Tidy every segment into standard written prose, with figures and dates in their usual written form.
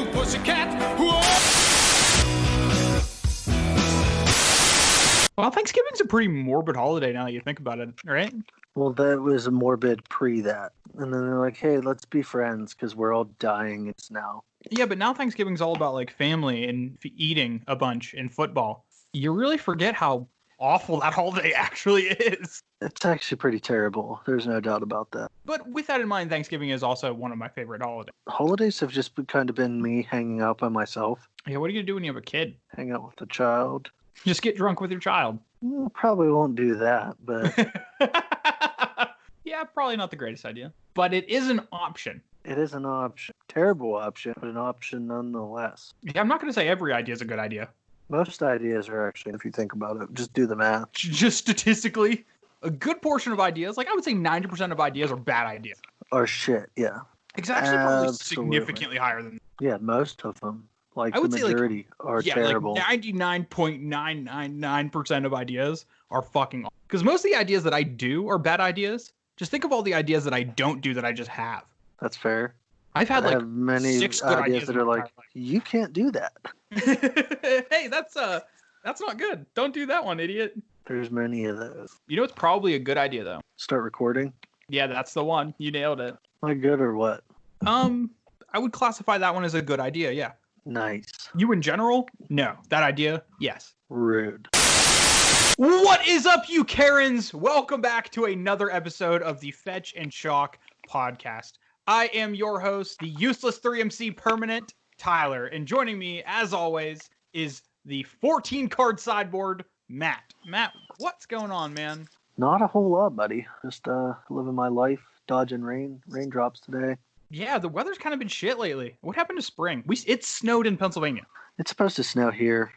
you, pussycat. Whoa! Well, Thanksgiving's a pretty morbid holiday now that you think about it, right? Well, that was a morbid pre that. And then they're like, hey, let's be friends because we're all dying. It's now. Yeah, but now Thanksgiving's all about like family and eating a bunch and football. You really forget how awful that holiday actually is. It's actually pretty terrible. There's no doubt about that. But with that in mind, Thanksgiving is also one of my favorite holidays. Holidays have just kind of been me hanging out by myself, Yeah, what are you gonna do when you have a kid? hang out with a child. Just get drunk with your child. Probably won't do that, but Yeah, probably not the greatest idea. But it is an option. it is an option. Terrible option, but an option nonetheless. Yeah, I'm not gonna say every idea is a good idea. Most ideas are actually, if you think about it, just do the math. Just statistically, a good portion of ideas, like I would say 90% of ideas are bad ideas. Or shit, yeah. It's actually probably Absolutely. significantly higher than Yeah, most of them. Like I would the say, like, majority are terrible. Like 99.999% of ideas are fucking awful. Because most of the ideas that I do are bad ideas. Just think of all the ideas that I don't do that I just have. That's fair. I've had I like have many 6 good ideas that in are my like, you can't do that. entire life. Hey, that's not good. Don't do that one, idiot. There's many of those. You know what's probably a good idea though? Start recording. Yeah, that's the one. You nailed it. Like good or what? I would classify that one as a good idea, yeah. Nice. You in general? No. That idea? Yes. Rude. What is up, you Karens? Welcome back to another episode of the Fetch and Shock podcast. I am your host, the useless 3MC permanent, Tyler. And joining me, as always, is the 14-card sideboard, Matt. Matt, what's going on, man? Not a whole lot, buddy. Just living my life, dodging raindrops today. Yeah, the weather's kind of been shit lately. What happened to spring? It snowed in Pennsylvania. It's supposed to snow here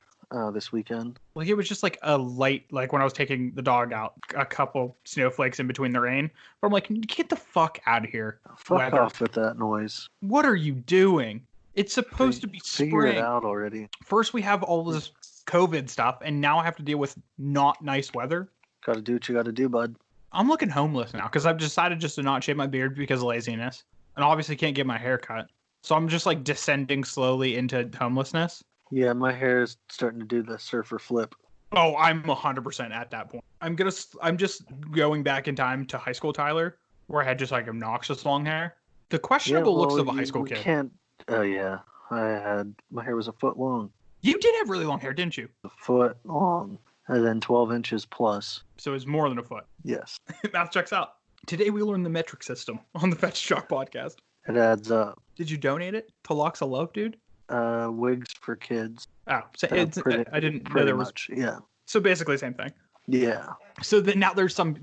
this weekend. Like, it was just like a light, like when I was taking the dog out, a couple snowflakes in between the rain. But I'm like, get the fuck out of here. Fuck weather. off with that noise. What are you doing? It's supposed to be Figure it spring. out already. First we have all this COVID stuff, and now I have to deal with not nice weather. Gotta do what you gotta do, bud. I'm looking homeless now because I've decided just to not shave my beard because of laziness. And obviously can't get my hair cut. So I'm just like descending slowly into homelessness. Yeah, my hair is starting to do the surfer flip. Oh, I'm 100% at that point. I'm just going back in time to high school Tyler, where I had just like obnoxious long hair. The questionable looks of a high school kid. Can't. Oh yeah, my hair was a foot long. You did have really long hair, didn't you? A foot long, and then 12 inches plus. So it's more than a foot. Yes, Math checks out. Today we learned the metric system on the Fetch Shock podcast. it adds up. Did you donate it to Locks of Love, dude? Wigs for kids. Oh, so I didn't know Pretty there was. much, yeah. So basically, same thing. Yeah. So then now there was some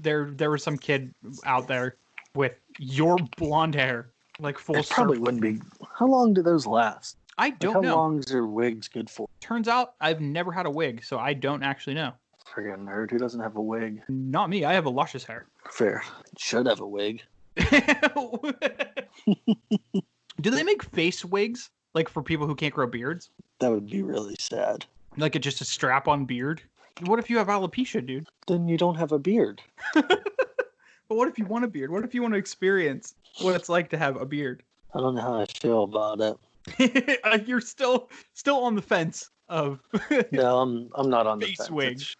kid out there with your blonde hair, like full. It probably wouldn't be. How long do those last? I Like, don't how know. How long is your wigs good for? Turns out I've never had a wig, so I don't actually know. Friggin' nerd. Who doesn't have a wig? Not me. I have a luscious hair. Fair. Should have a wig. Do they make face wigs like for people who can't grow beards? That would be really sad. Like just a strap-on beard? What if you have alopecia, dude? Then you don't have a beard. But what if you want a beard? What if you want to experience what it's like to have a beard? I don't know how I feel about it. You're still on the fence of No, I'm not on the face fence. wigs. It's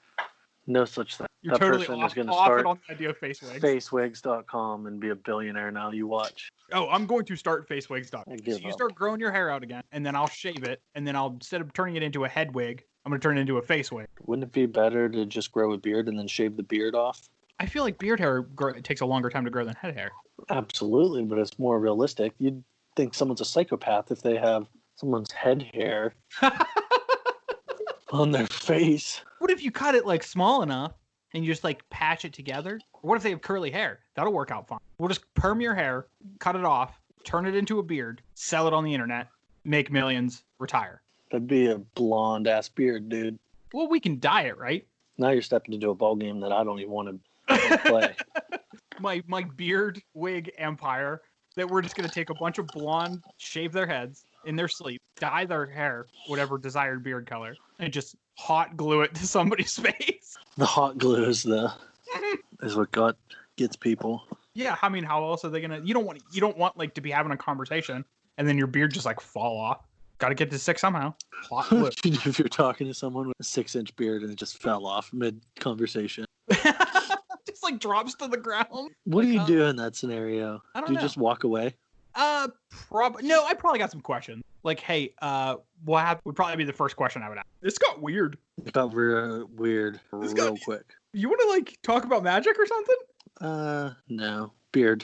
no such thing. You're That totally person off, is going to off start it on the idea of face wigs. facewigs.com and be a billionaire now. You watch. Oh, I'm going to start facewigs.com. I So give you up. start growing your hair out again, and then I'll shave it, and then I'll, instead of turning it into a head wig, I'm going to turn it into a face wig. Wouldn't it be better to just grow a beard and then shave the beard off? I feel like beard hair it takes a longer time to grow than head hair. Absolutely, but it's more realistic. You'd think someone's a psychopath if they have someone's head hair on their face. What if you cut it like small enough and you just like patch it together? Or what if they have curly hair? That'll work out fine. We'll just perm your hair, cut it off, turn it into a beard, sell it on the internet, make millions, retire. That'd be a blonde ass beard, dude. Well, we can dye it, right? Now you're stepping into a ball game that I don't even want to play. My beard wig empire that we're just going to take a bunch of blonde, shave their heads in their sleep, dye their hair, whatever desired beard color, and just hot glue it to somebody's face. The hot glue is what gets people. Yeah, I mean, how else are they going to... You don't want like to be having a conversation and then your beard just like fall off. Got to get to 6 somehow. Plot What twist. would you do if you're talking to someone with a 6-inch beard and it just fell off mid-conversation? Just like drops to the ground. What Like, do you do in that scenario? I don't Do you know. just walk away? No, I probably got some questions. Like, hey, what happened would probably be the first question I would ask. This got weird. It got weird real quick. You want to like talk about magic or something? No. Beard.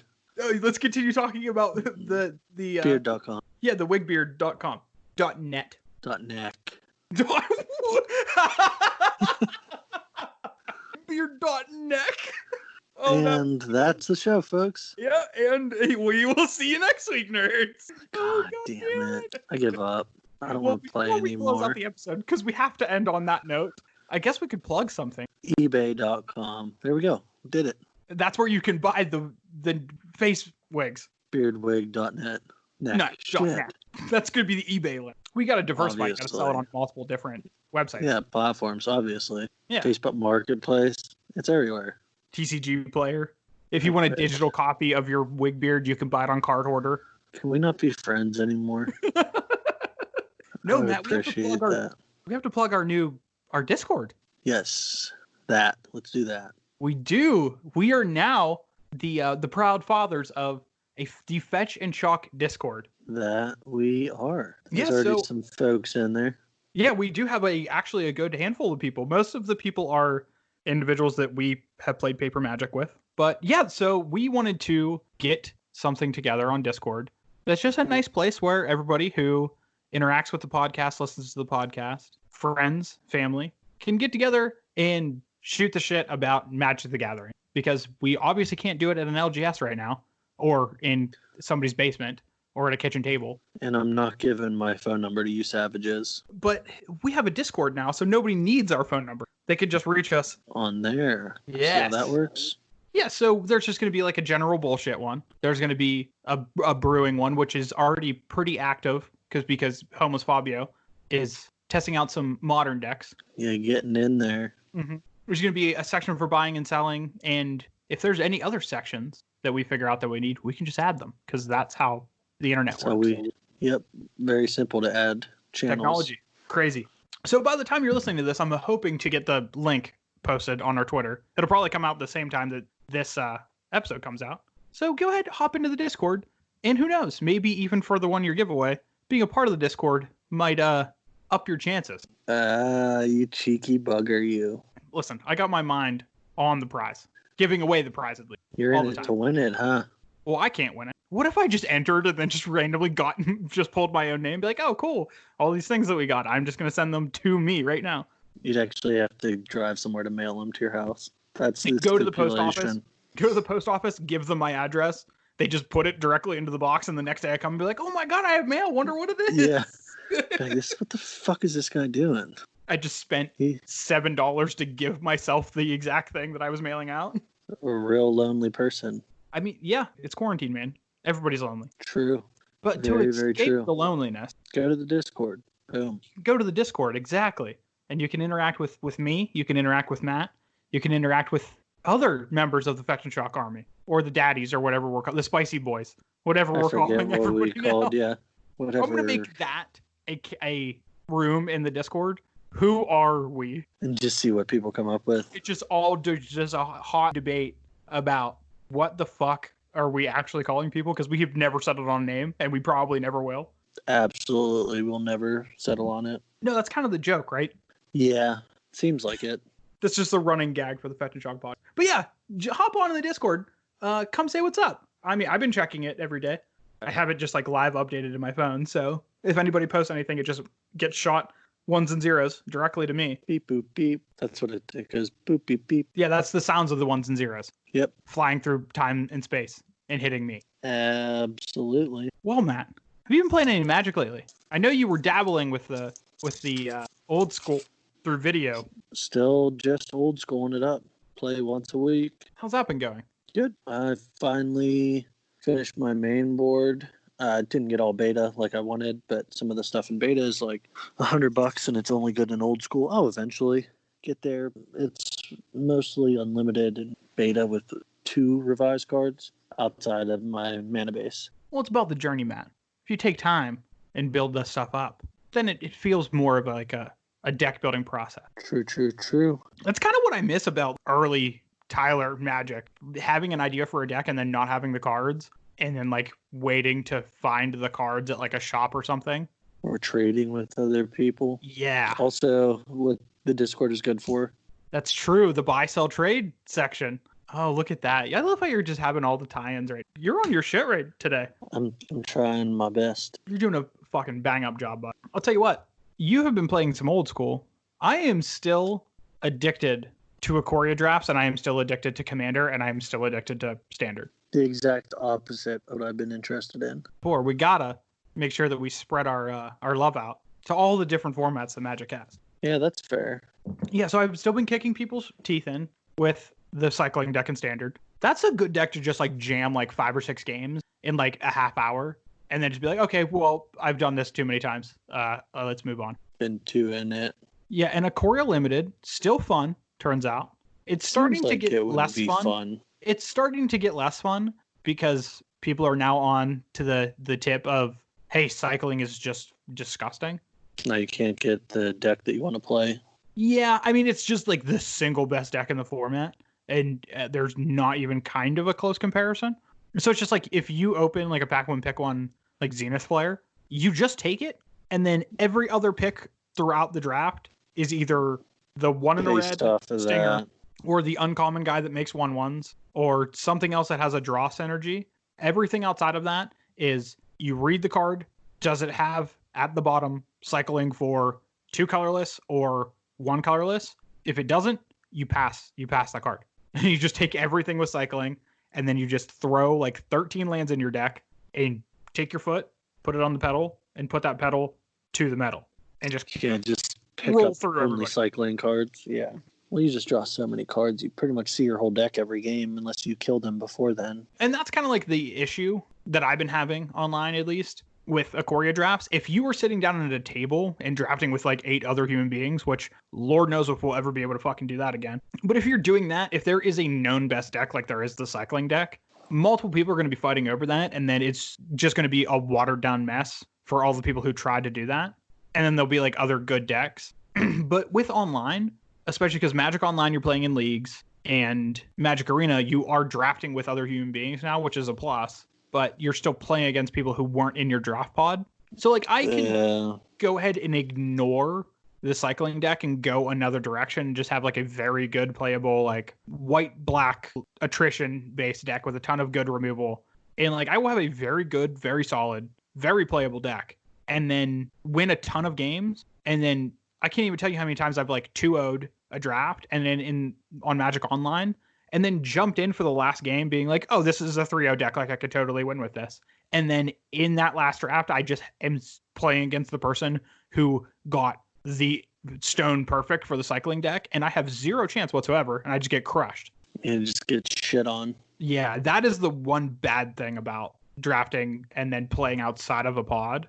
Let's continue talking about the Beard.com. Yeah, the wigbeard.com. .net. .neck. Beard.neck. And that's the show, folks. Yeah, and we will see you next week, nerds. God damn it. I give up. I don't want to play before we close out anymore. the episode, because we have to end on that note, I guess we could plug something. eBay.com. There we go. Did it. That's where you can buy the face wigs. Beardwig.net. No, .net. That's going to be the eBay link. We got to diversify. Got to sell it on Obviously. multiple different websites. Yeah, platforms, obviously. Yeah. Facebook Marketplace. It's everywhere. TCG Player. If you want a digital copy of your wig beard, you can buy it on card order. Can we not be friends anymore? No, I would Matt, appreciate that. we have to plug our Discord. Yes, that. Let's do that. We do. We are now the proud fathers of the Fetch and Chalk Discord. That we are. There's Yeah, already so- some folks in there. Yeah, we do have actually a good handful of people. Most of the people are individuals that we have played Paper Magic with. But yeah, so we wanted to get something together on Discord. That's just a nice place where everybody who interacts with the podcast, listens to the podcast, friends, family, can get together and shoot the shit about Magic the Gathering. Because we obviously can't do it at an LGS right now, or in somebody's basement, or at a kitchen table. And I'm not giving my phone number to you savages. But we have a Discord now, so nobody needs our phone number. They could just reach us. On there. Yes. So that works. Yeah, so there's just going to be like a general bullshit one. There's going to be a brewing one, which is already pretty active because Homeless Fabio is testing out some modern decks. Yeah, getting in there. Mm-hmm. There's going to be a section for buying and selling, and if there's any other sections that we figure out that we need, we can just add them because that's how the internet So works. yep, very simple to add channels. Technology, crazy. So by the time you're listening to this, I'm hoping to get the link posted on our Twitter. It'll probably come out the same time that this episode comes out. So go ahead, hop into the Discord, and who knows, maybe even for the 1-year giveaway, being a part of the Discord might up your chances. You cheeky bugger, you. Listen, I got my mind on the prize, giving away the prize at least. You're all in the it time. to win it, huh? Well, I can't win it. What if I just entered and then just randomly just pulled my own name, and be like, oh, cool, all these things that we got, I'm just gonna send them to me right now. You'd actually have to drive somewhere to mail them to your house. That's the Go to the post office. stipulation. Go to the post office, give them my address. They just put it directly into the box, and the next day I come and be like, oh my god, I have mail. Wonder what it is. Yeah. Like, what the fuck is this guy doing? I just spent He- $7 to give myself the exact thing that I was mailing out. A real lonely person. I mean, yeah, it's quarantine, man. Everybody's lonely. True. But Very, to very escape true. the loneliness, Go to the Discord. Boom. go to the Discord, exactly. And you can interact with me. You can interact with Matt. You can interact with other members of the Fetch and Shock Army. Or the daddies, or whatever we're calling the Spicy Boys. Whatever I we're forget calling what we everybody called. else. Yeah. Whatever. I'm going to make that a room in the Discord. Who are we? And just see what people come up with. It's just just a hot debate about what the fuck are we actually calling people, because we have never settled on a name, and we probably never will. Absolutely. We'll never settle on it. No, that's kind of the joke, right? Yeah. Seems like it. That's just a running gag for the Fetch and Shock pod. But yeah, hop on in the Discord. Come say what's up. I mean, I've been checking it every day. I have it just like live updated in my phone. So if anybody posts anything, it just gets shot 1s and 0s directly to me. Beep, boop, beep. That's what it goes. Boop, beep, beep. Yeah, that's the sounds of the 1s and 0s. Yep. Flying through time and space and hitting me. Absolutely. Well, Matt, have you been playing any Magic lately? I know you were dabbling with the old school through video. Still just old schooling it up. Play once a week. How's that been going? Good. I finally finished my main board. Didn't get all beta like I wanted, but some of the stuff in beta is like $100 and it's only good in old school. I'll eventually get there. It's mostly unlimited in beta with 2 revised cards outside of my mana base. Well, it's about the journey, Matt. If you take time and build this stuff up, then it feels more of like a deck building process. True. That's kind of what I miss about early Tyler Magic, having an idea for a deck and then not having the cards, and then like waiting to find the cards at like a shop or something. Or trading with other people. Yeah. Also, what the Discord is good for. That's true. The buy, sell, trade section. Oh, look at that. I love how you're just having all the tie-ins right. You're on your shit right today. I'm trying my best. You're doing a fucking bang-up job, bud. I'll tell you what. You have been playing some old school. I am still addicted to Ikoria drafts, and I am still addicted to Commander, and I am still addicted to Standard. The exact opposite of what I've been interested in. We gotta make sure that we spread our love out to all the different formats that Magic has. Yeah, that's fair. Yeah, so I've still been kicking people's teeth in with the cycling deck and Standard. That's a good deck to just like jam like 5 or 6 games in like a half hour, and then just be like, okay, well, I've done this too many times. Let's move on. Been 2 in it. Yeah, and Ikoria Limited, still fun, turns out. It's starting to get less fun. It's starting to get less fun because people are now on to the tip of, hey, cycling is just disgusting. Now you can't get the deck that you want to play. Yeah, I mean, it's just like the single best deck in the format, and there's not even kind of a close comparison. So it's just like if you open like a pack one, pick one, like Zenith player, you just take it, and then every other pick throughout the draft is either the one in the red stinger, or the uncommon guy that makes 1/1s, or something else that has a draw synergy. Everything outside of that is you read the card. Does it have at the bottom cycling for 2 colorless or 1 colorless? If it doesn't, you pass that card. You just take everything with cycling, and then you just throw like 13 lands in your deck and take your foot, put it on the pedal, and put that pedal to the metal, and just pick roll up through only cycling cards. Yeah. Well, you just draw so many cards, you pretty much see your whole deck every game unless you kill them before then. And that's kind of like the issue that I've been having online, at least, with Ikoria drafts. If you were sitting down at a table and drafting with like 8 other human beings, which Lord knows if we'll ever be able to fucking do that again. But if you're doing that, if there is a known best deck like there is the cycling deck, multiple people are going to be fighting over that, and then it's just going to be a watered down mess for all the people who tried to do that. And then there'll be like other good decks. But with online, especially because Magic Online, you're playing in leagues, and Magic Arena, you are drafting with other human beings now, which is a plus, but you're still playing against people who weren't in your draft pod. So like I can go ahead and ignore the cycling deck and go another direction and just have like a very good playable, like white-black attrition-based deck with a ton of good removal. And like I will have a very good, very solid, very playable deck, and then win a ton of games. And then I can't even tell you how many times I've like 2-0'd a draft and then on Magic Online, and then jumped in for the last game being like, oh, this is a 3-0 deck. Like I could totally win with this. And then in that last draft, I just am playing against the person who got the stone perfect for the cycling deck, and I have 0 chance whatsoever, and I just get crushed. And just get shit on. Yeah, that is the one bad thing about drafting and then playing outside of a pod.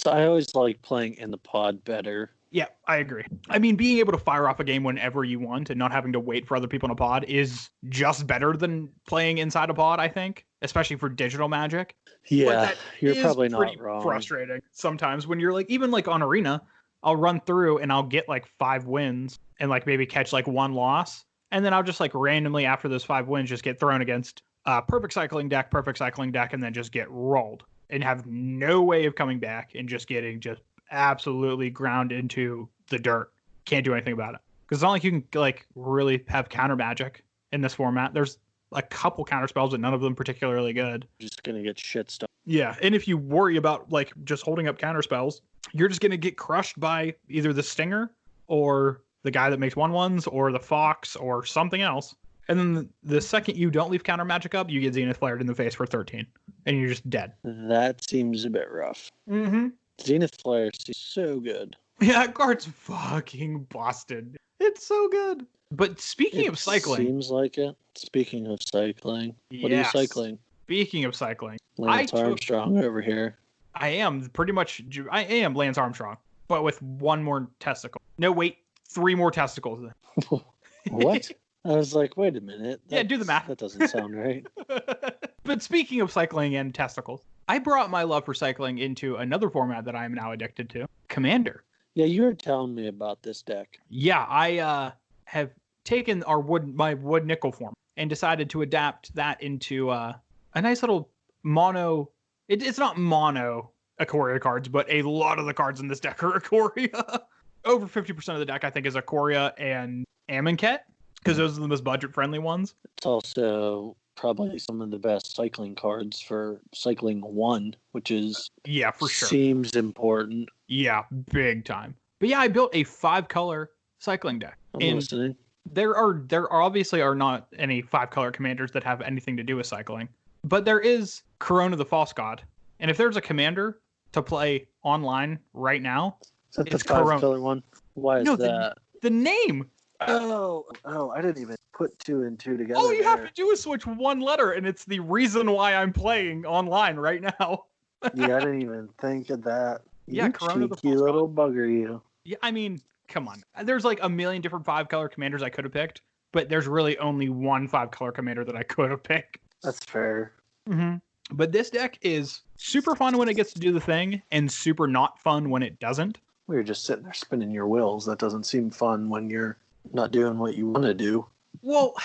I always like playing in the pod better. Yeah, I agree. I mean, being able to fire off a game whenever you want and not having to wait for other people in a pod is just better than playing inside a pod, I think, especially for digital Magic. Yeah, you're probably not wrong. Frustrating sometimes when you're like, even like on Arena, I'll run through and I'll get like 5 wins and like maybe catch like 1 loss. And then I'll just like randomly after those 5 wins just get thrown against perfect cycling deck, and then just get rolled and have no way of coming back and just getting just absolutely ground into the dirt. Can't do anything about it. Because it's not like you can like really have counter magic in this format. There's a couple counter spells, but none of them particularly good. Just gonna get shit stuff. Yeah, and if you worry about like just holding up counter spells, you're just gonna get crushed by either the Stinger or the guy that makes 1/1s or the Fox or something else. And then the second you don't leave counter magic up, you get Zenith flared in the face for 13, and you're just dead. That seems a bit rough. Mm-hmm. Zenith Flare seems so good. Yeah, that card's fucking busted. It's so good. But speaking of cycling... Seems like it. Speaking of cycling. What are you cycling? Speaking of cycling. Lance Armstrong over here. I am Lance Armstrong, but with 1 more testicle. No, wait, 3 more testicles. What? I was like, wait a minute. Yeah, do the math. That doesn't sound right. But speaking of cycling and testicles, I brought my love for cycling into another format that I am now addicted to, Commander. Yeah, you were telling me about this deck. Yeah, I have taken my wood nickel form and decided to adapt that into a nice little mono. It's not mono Ikoria cards, but a lot of the cards in this deck are Ikoria. Over 50% of the deck, I think, is Ikoria and Amonkhet, because those are the most budget-friendly ones. It's also probably some of the best cycling cards for cycling 1, which is for sure. Seems important. Yeah, big time. But yeah, I built a 5-color cycling deck. I'm listening. There obviously are not any 5-color commanders that have anything to do with cycling, but there is Corona the False God, and if there's a commander to play online right now, Is that the it's Corona. 5-color one? Why is that? The name. Oh, I didn't even put 2 and 2 together. All you have to do is switch one letter, and it's the reason why I'm playing online right now. Yeah, I didn't even think of that. Yeah, you Corona the cheeky False little bugger, you. Yeah, I mean, come on. There's like a million different 5-color commanders I could have picked, but there's really only one 5-color commander that I could have picked. That's fair. Mm-hmm. But this deck is super fun when it gets to do the thing, and super not fun when it doesn't. We were just sitting there spinning your wheels. That doesn't seem fun when you're not doing what you want to do. Well,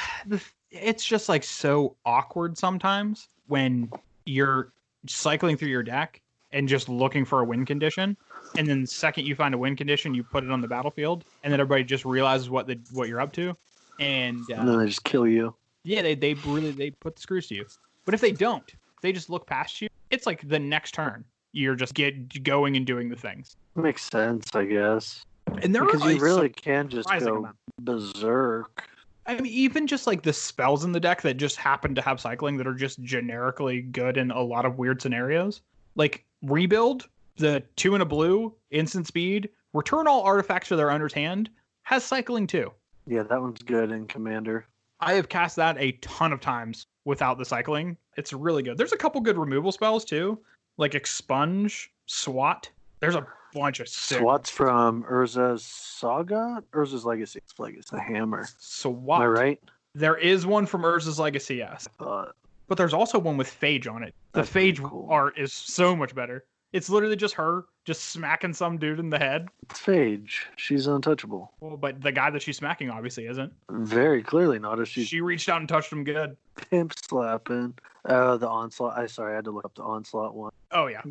it's just like so awkward sometimes when you're cycling through your deck and just looking for a win condition, and then the second you find a win condition, you put it on the battlefield, and then everybody just realizes what you're up to, and then they just kill you. Yeah, they put the screws to you. But if they don't, if they just look past you, it's like the next turn you're just going and doing the things. Makes sense, I guess. And because you really can just go berserk. I mean, even just like the spells in the deck that just happen to have cycling that are just generically good in a lot of weird scenarios. Like Rebuild, the 2 and a blue, instant speed, return all artifacts to their owner's hand, has cycling too. Yeah, that one's good in Commander. I have cast that a ton of times without the cycling. It's really good. There's a couple good removal spells too, like Expunge, Swat. There's a bunch of sick. SWAT's from Urza's Saga? Urza's Legacy. It's like it's a hammer. SWAT. Am I right? There is one from Urza's Legacy, yes. But there's also one with Phage on it. The Phage art is so much better. It's literally just her just smacking some dude in the head. It's Phage. She's untouchable. Well, but the guy that she's smacking obviously isn't. Very clearly not. If she reached out and touched him good. Pimp slapping. Oh, the Onslaught. I had to look up the Onslaught one. Oh, yeah.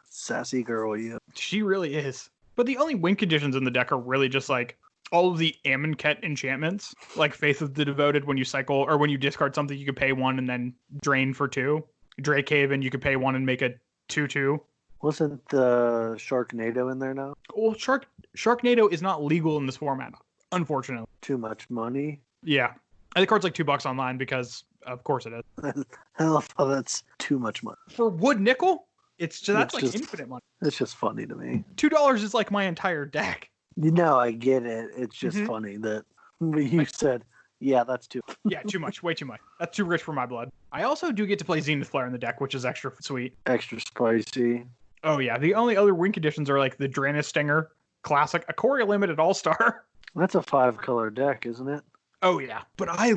Sassy girl, you. She really is. But the only win conditions in the deck are really just like all of the Amonkhet enchantments, like Faith of the Devoted. When you cycle or when you discard something, you can pay 1 and then drain for 2. Drakehaven, you could pay 1 and make a 2/2. Wasn't the Sharknado in there now? Well, Sharknado is not legal in this format, unfortunately. Too much money? Yeah. And the card's like $2 online because, of course, it is. I love how that's too much money. For wood nickel, that's like infinite money. It's just funny to me. $2 is like my entire deck. I get it. It's just funny that you said, yeah, that's too. Yeah, too much. Way too much. That's too rich for my blood. I also do get to play Zenith Flare in the deck, which is extra sweet. Extra spicy. Oh, yeah. The only other win conditions are like the Draenus Stinger, Classic, Ikoria Limited All-Star. That's a 5-color deck, isn't it? Oh, yeah. But I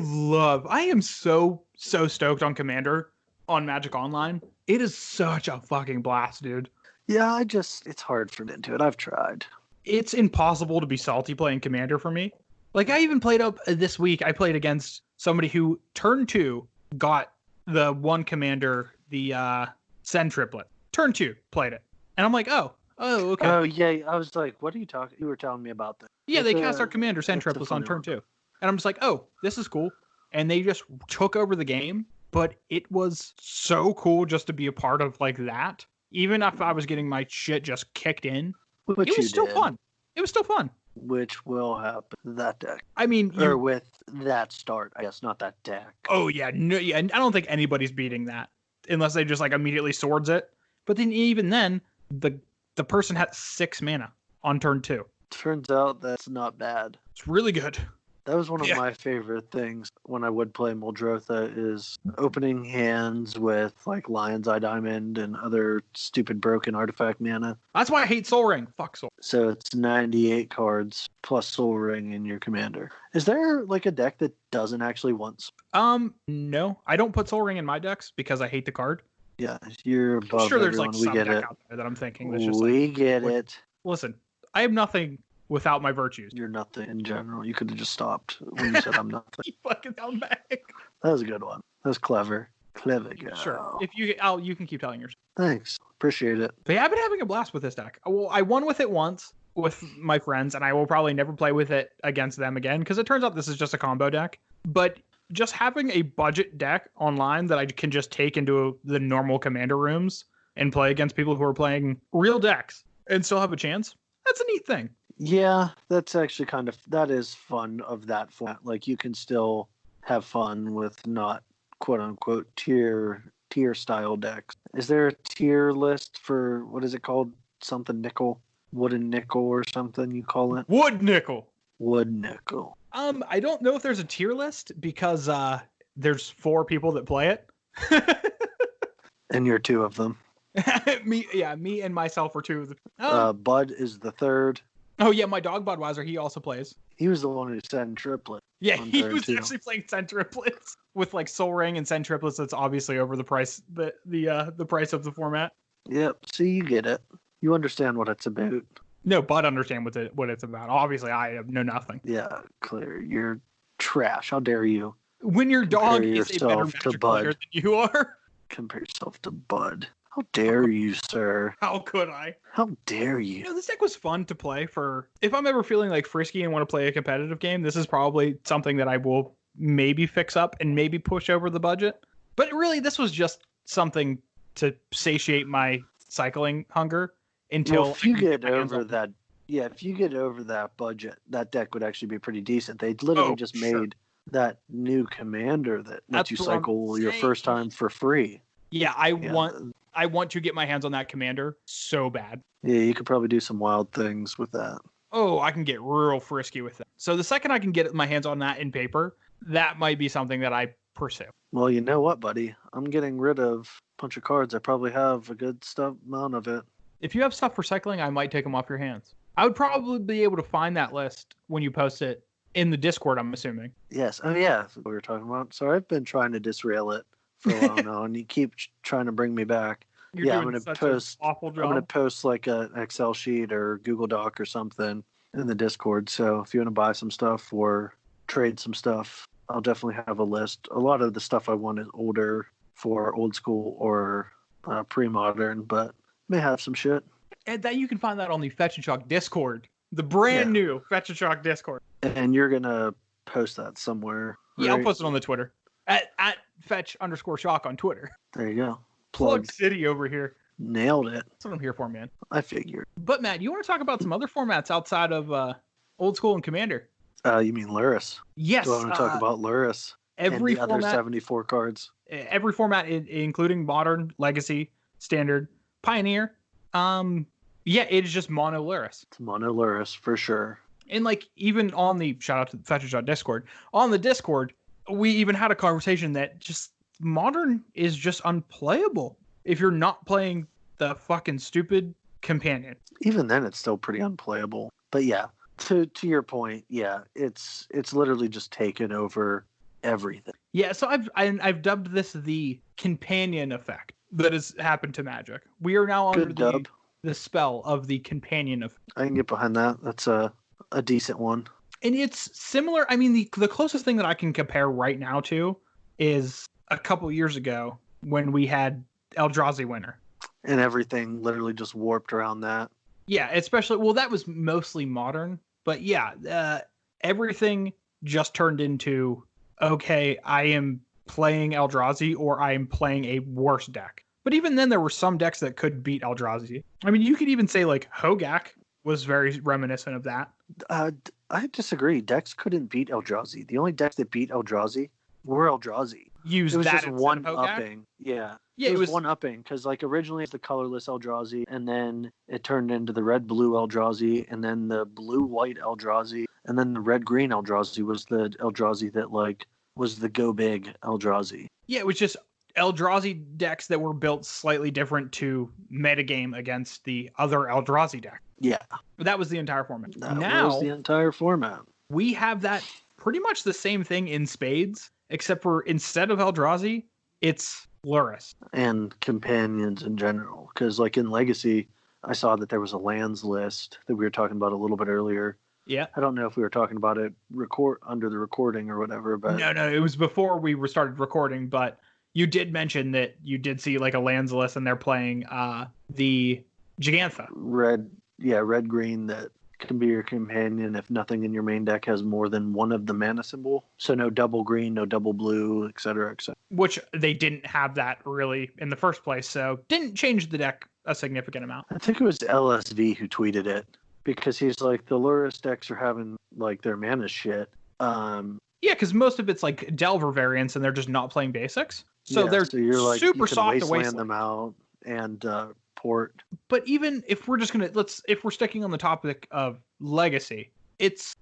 am so stoked on Commander on Magic Online. It is such a fucking blast, dude. Yeah, it's hard for me to do it. I've tried. It's impossible to be salty playing Commander for me. Like, I even played up this week. I played against somebody who turn 2 got the one Commander, the Send Triplet. Turn 2 played it. And I'm like, oh, okay. Oh, yeah. I was like, what are you talking? You were telling me about that. Yeah, they cast our Commander Send Triplets on turn 2. And I'm just like, oh, this is cool. And they just took over the game. But it was so cool just to be a part of like that. Even if I was getting my shit just kicked in, it was still fun. It was still fun. Which will happen to that deck. I mean, or with that start, I guess, not that deck. Oh yeah, no, yeah. I don't think anybody's beating that unless they just like immediately swords it. But then even then, the person had 6 mana on turn 2. Turns out that's not bad. It's really good. That was one of my favorite things when I would play Muldrotha is opening hands with like Lion's Eye Diamond and other stupid broken artifact mana. That's why I hate Soul Ring. Fuck Soul. So it's 98 cards plus Soul Ring in your commander. Is there like a deck that doesn't actually want? No, I don't put Soul Ring in my decks because I hate the card. Yeah, you're I'm above sure there's everyone. like We some get deck it. out there that I'm thinking that's just We like, get wait, it. listen, I am nothing without my virtues. You're nothing in general. You could have just stopped when you said I'm nothing. You fucking sound back. That was a good one. That was clever. Clever girl. Sure. If you can keep telling yourself. Thanks. Appreciate it. But yeah, I've been having a blast with this deck. Well, I won with it once with my friends, and I will probably never play with it against them again because it turns out this is just a combo deck. But just having a budget deck online that I can just take into the normal commander rooms and play against people who are playing real decks and still have a chance, that's a neat thing. Yeah, that's actually that is fun of that format. Like you can still have fun with not quote unquote tier style decks. Is there a tier list for what is it called? Something nickel, wooden nickel or something you call it? Wood nickel. Wood nickel. I don't know if there's a tier list because there's 4 people that play it. And you're 2 of them. me and myself are 2 of them. Bud is the 3rd. Oh yeah, my dog Budweiser, he also plays. He was the one who sent triplet. Yeah, he was actually playing Send Triplets with like Soul Ring and Send Triplets. That's obviously over the price, the price of the format. Yep. See, you get it. You understand what it's about. No, Bud understand what it's about. Obviously, I know nothing. Yeah, clear. You're trash. How dare you? When your dog Compare is a better yourself to Magic player Bud. than you are, Compare yourself to Bud. How dare you, sir? how could I? How dare You you? know, this deck was fun to play for. If I'm ever feeling like frisky and want to play a competitive game, this is probably something that I will maybe fix up and maybe push over the budget. But really, this was just something to satiate my cycling hunger until Well, if you I can get my hands over on- that, yeah, if you get over that budget, that deck would actually be pretty decent. They literally just sure. made that new commander that lets That's you what I'm cycle your saying. first time for free. Yeah, Yeah, I want to get my hands on that commander so bad. yeah, you could probably do some wild things with that. Oh, I can get real frisky with that. So the second I can get my hands on that in paper, that might be something that I pursue. Well, you know what, buddy? I'm getting rid of a bunch of cards. I probably have a good amount of it. If you have stuff for cycling, I might take them off your hands. I would probably be able to find that list when you post it in the Discord, I'm assuming. Yes. Oh, yeah. That's what we were talking about. So I've been trying to disrail it for a while now, and you keep trying to bring me back. You're I'm doing gonna such post. an awful I'm gonna job. post like an Excel sheet or Google Doc or something in the Discord. So if you want to buy some stuff or trade some stuff, I'll definitely have a list. A lot of the stuff I want is older for old school or pre-modern, but may have some shit. And that you can find that on the Fetch and Chalk Discord. The brand new Fetch and Chalk Discord. And you're gonna post that somewhere. Yeah, I'll right? post it on the Twitter. At Fetch_Chalk on Twitter. There you go. Plug Plugged. City over here. Nailed it. That's what I'm here for, man. I figured. But Matt, you want to talk about some other formats outside of Old School and Commander? You mean Luris? Yes. Do I want to talk about Luris? every and the format, other 74 cards? every format, including Modern, Legacy, Standard, Pioneer. Yeah, it is just mono Luris. It's mono Luris for sure. And like even on the shout out to the Fetcher Discord, on the Discord, we even had a conversation that just Modern is just unplayable if you're not playing the fucking stupid companion. Even then, it's still pretty unplayable. But yeah, to your point, yeah, it's literally just taken over everything. Yeah, so I've dubbed this the companion effect that has happened to Magic. We are now under the spell of the companion effect. I can get behind that. That's a decent one. And it's similar. I mean, the closest thing that I can compare right now to is a couple years ago when we had Eldrazi Winter. And everything literally just warped around that. Yeah, especially, well, that was mostly Modern. But yeah, everything just turned into, okay, I am playing Eldrazi or I am playing a worse deck. But even then, there were some decks that could beat Eldrazi. I mean, you could even say like Hogak was very reminiscent of that. I disagree. Decks couldn't beat Eldrazi. The only decks that beat Eldrazi were Eldrazi. Use it was that just one upping. Yeah. Yeah, it was one upping because like originally it's the colorless Eldrazi, and then it turned into the red-blue Eldrazi, and then the blue-white Eldrazi, and then the red-green Eldrazi was the Eldrazi that like was the go big Eldrazi. Yeah, it was just Eldrazi decks that were built slightly different to metagame against the other Eldrazi deck. Yeah. That was the entire format. That now was the entire format. We have that pretty much the same thing in spades, except for instead of Eldrazi, it's Luris. And companions in general. Because, like, in Legacy, I saw that there was a lands list that we were talking about a little bit earlier. Yeah. I don't know if we were talking about it under the recording or whatever, but No, it was before we started recording, but you did mention that you did see like a lands list and they're playing the Gigantha. red green that can be your companion if nothing in your main deck has more than one of the mana symbol. So no double green, no double blue, etc., etc. Which they didn't have that really in the first place, so didn't change the deck a significant amount. I think it was LSV who tweeted it because he's like, the Luris decks are having like their mana shit. Yeah, because most of it's like Delver variants and they're just not playing basics. So yeah, they're you're like, super you can soft to wasteland them out and port. But even if we're just gonna if we're sticking on the topic of Legacy,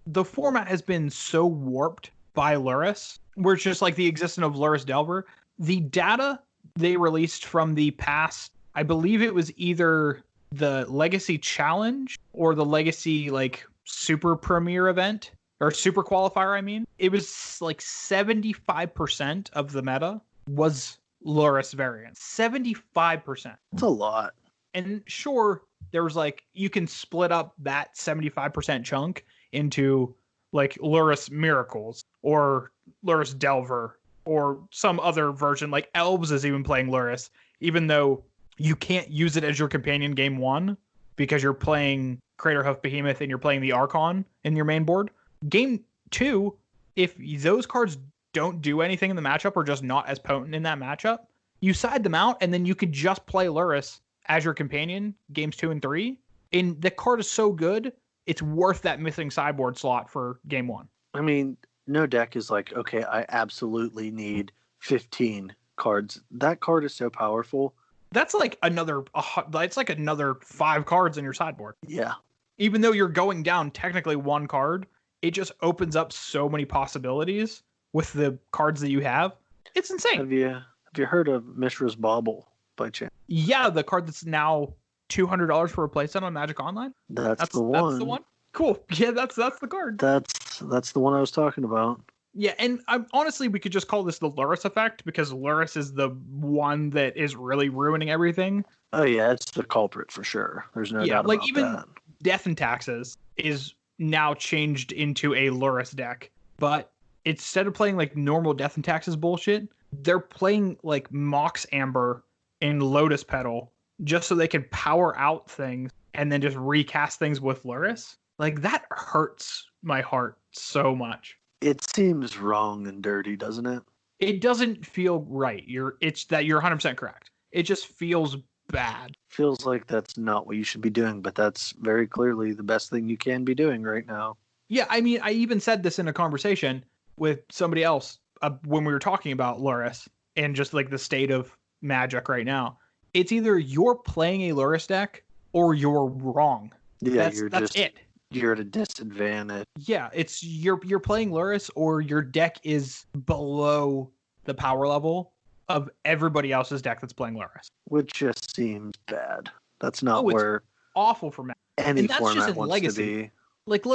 the format has been so warped by Luris, where it's just like the existence of Luris Delver. The data they released from the past, I believe it was either the Legacy Challenge or the Legacy like Super Premier event or Super Qualifier. I mean, it was like 75% of the meta was Luris variants. 75%. That's a lot. And sure, there was like, you can split up that 75% chunk into like Luris Miracles or Luris Delver or some other version. Like Elves is even playing Luris, even though you can't use it as your companion game one because you're playing Craterhoof Behemoth and you're playing the Archon in your main board. Game two, if those cards don't do anything in the matchup or just not as potent in that matchup, you side them out and then you could just play Luris as your companion games 2 and 3. And the card is so good, it's worth that missing sideboard slot for game one. I mean, no deck is like, okay, I absolutely need 15 cards. That card is so powerful. That's like it's like another 5 cards in your sideboard. Yeah. Even though you're going down technically 1 card, it just opens up so many possibilities with the cards that you have. It's insane. Have you heard of Mishra's Bauble by chance? Yeah, the card that's now $200 for a playset on Magic Online. That's the one. That's the one. Cool. Yeah, that's the card. That's the one I was talking about. Yeah, and honestly, we could just call this the Luris effect because Luris is the one that is really ruining everything. Oh yeah, it's the culprit for sure. There's no doubt like about even that. Death and Taxes is now changed into a Luris deck, but instead of playing like normal Death and Taxes bullshit, they're playing like Mox Amber and Lotus Petal just so they can power out things and then just recast things with Luris. Like that hurts my heart so much. It seems wrong and dirty, doesn't it? It doesn't feel right. You're 100% correct. It just feels bad. Feels like that's not what you should be doing, but that's very clearly the best thing you can be doing right now. Yeah, I mean, I even said this in a conversation with somebody else when we were talking about Luris and just like the state of Magic right now. It's either you're playing a Luris deck or you're wrong. Yeah, that's it. You're at a disadvantage. Yeah, it's you're playing Luris or your deck is below the power level of everybody else's deck that's playing Luris. Which just seems bad. That's not where awful for Magic. Any and that's format just in wants Legacy. to be. Like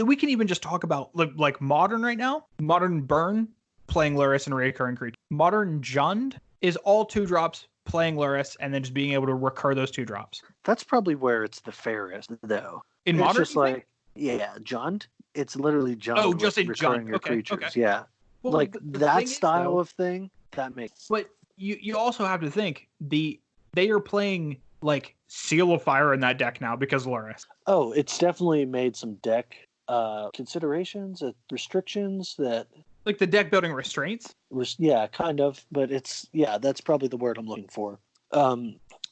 we can even just talk about like Modern right now. Modern Burn playing Luris and recurring creature. Modern Jund is all 2-drops playing Luris and then just being able to recur those 2-drops. That's probably where it's the fairest, though. In it's Modern, just like, yeah, Jund. It's literally Jund. Oh, just in recurring Jund. your Okay, creatures. okay. Yeah, well, like the that thing style is, though, of thing. That makes. But you also have to think they are playing like Seal of Fire in that deck now because Luris. Oh, it's definitely made some deck considerations, restrictions that. Like the deck building restraints? Yeah, kind of. But that's probably the word I'm looking for.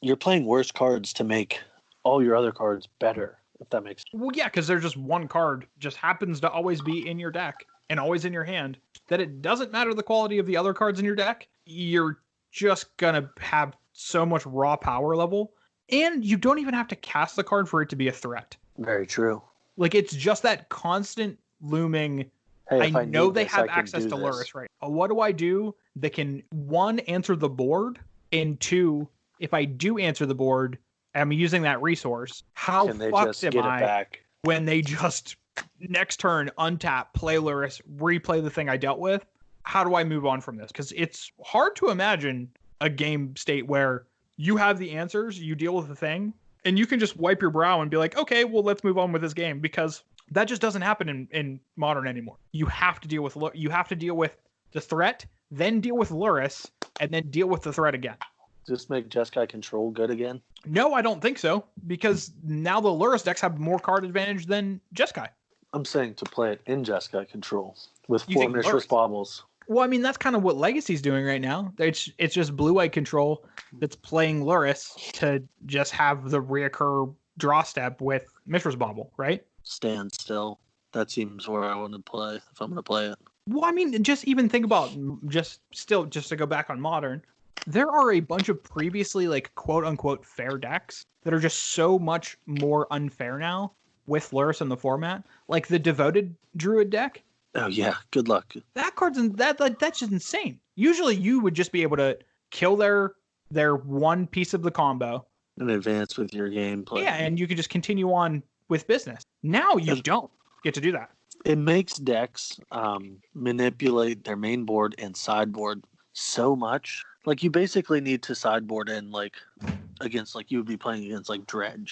You're playing worse cards to make all your other cards better, if that makes sense. Well, yeah, because there's just one card just happens to always be in your deck and always in your hand. That it doesn't matter the quality of the other cards in your deck. You're just going to have so much raw power level. And you don't even have to cast the card for it to be a threat. Very true. Like, it's just that constant looming... Hey, I know they have access to Luris, right? What do I do that can, 1, answer the board, and 2, if I do answer the board, I'm using that resource. How fucked am I when they just next turn untap, play Luris, replay the thing I dealt with? How do I move on from this? Because it's hard to imagine a game state where you have the answers, you deal with the thing, and you can just wipe your brow and be like, okay, well, let's move on with this game, because that just doesn't happen in Modern anymore. You have to deal with the threat, then deal with Luris, and then deal with the threat again. Just make Jeskai control good again? No, I don't think so, because now the Luris decks have more card advantage than Jeskai. I'm saying to play it in Jeskai control with 4 Mishra's Baubles. Well, I mean, that's kind of what Legacy's doing right now. It's just blue-white control that's playing Luris to just have the reoccur draw step with Mishra's Bauble, right? Stand still. That seems where I want to play if I'm going to play it. Well, I mean, just even think about just to go back on Modern, there are a bunch of previously like quote unquote fair decks that are just so much more unfair now with Luris in the format. Like the Devoted Druid deck. Oh yeah, good luck. That card's that's just insane. Usually you would just be able to kill their one piece of the combo and advance with your gameplay. Yeah, and you could just continue on with business. Now you don't get to do that. It makes decks manipulate their main board and sideboard so much. Like you basically need to sideboard in like against like you would be playing against like Dredge.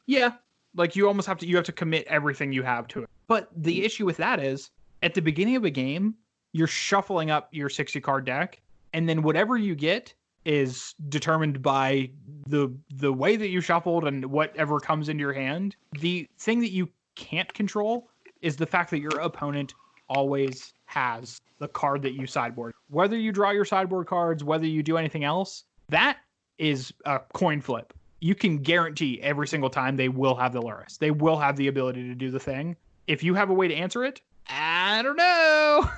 Yeah, like you almost have to commit everything you have to it. But the issue with that is at the beginning of a game, you're shuffling up your 60 card deck, and then whatever you get is determined by the way that you shuffled and whatever comes into your hand. The thing that you can't control is the fact that your opponent always has the card that you sideboard. Whether you draw your sideboard cards, whether you do anything else, that is a coin flip. You can guarantee every single time they will have the Luris. They will have the ability to do the thing. If you have a way to answer it, I don't know.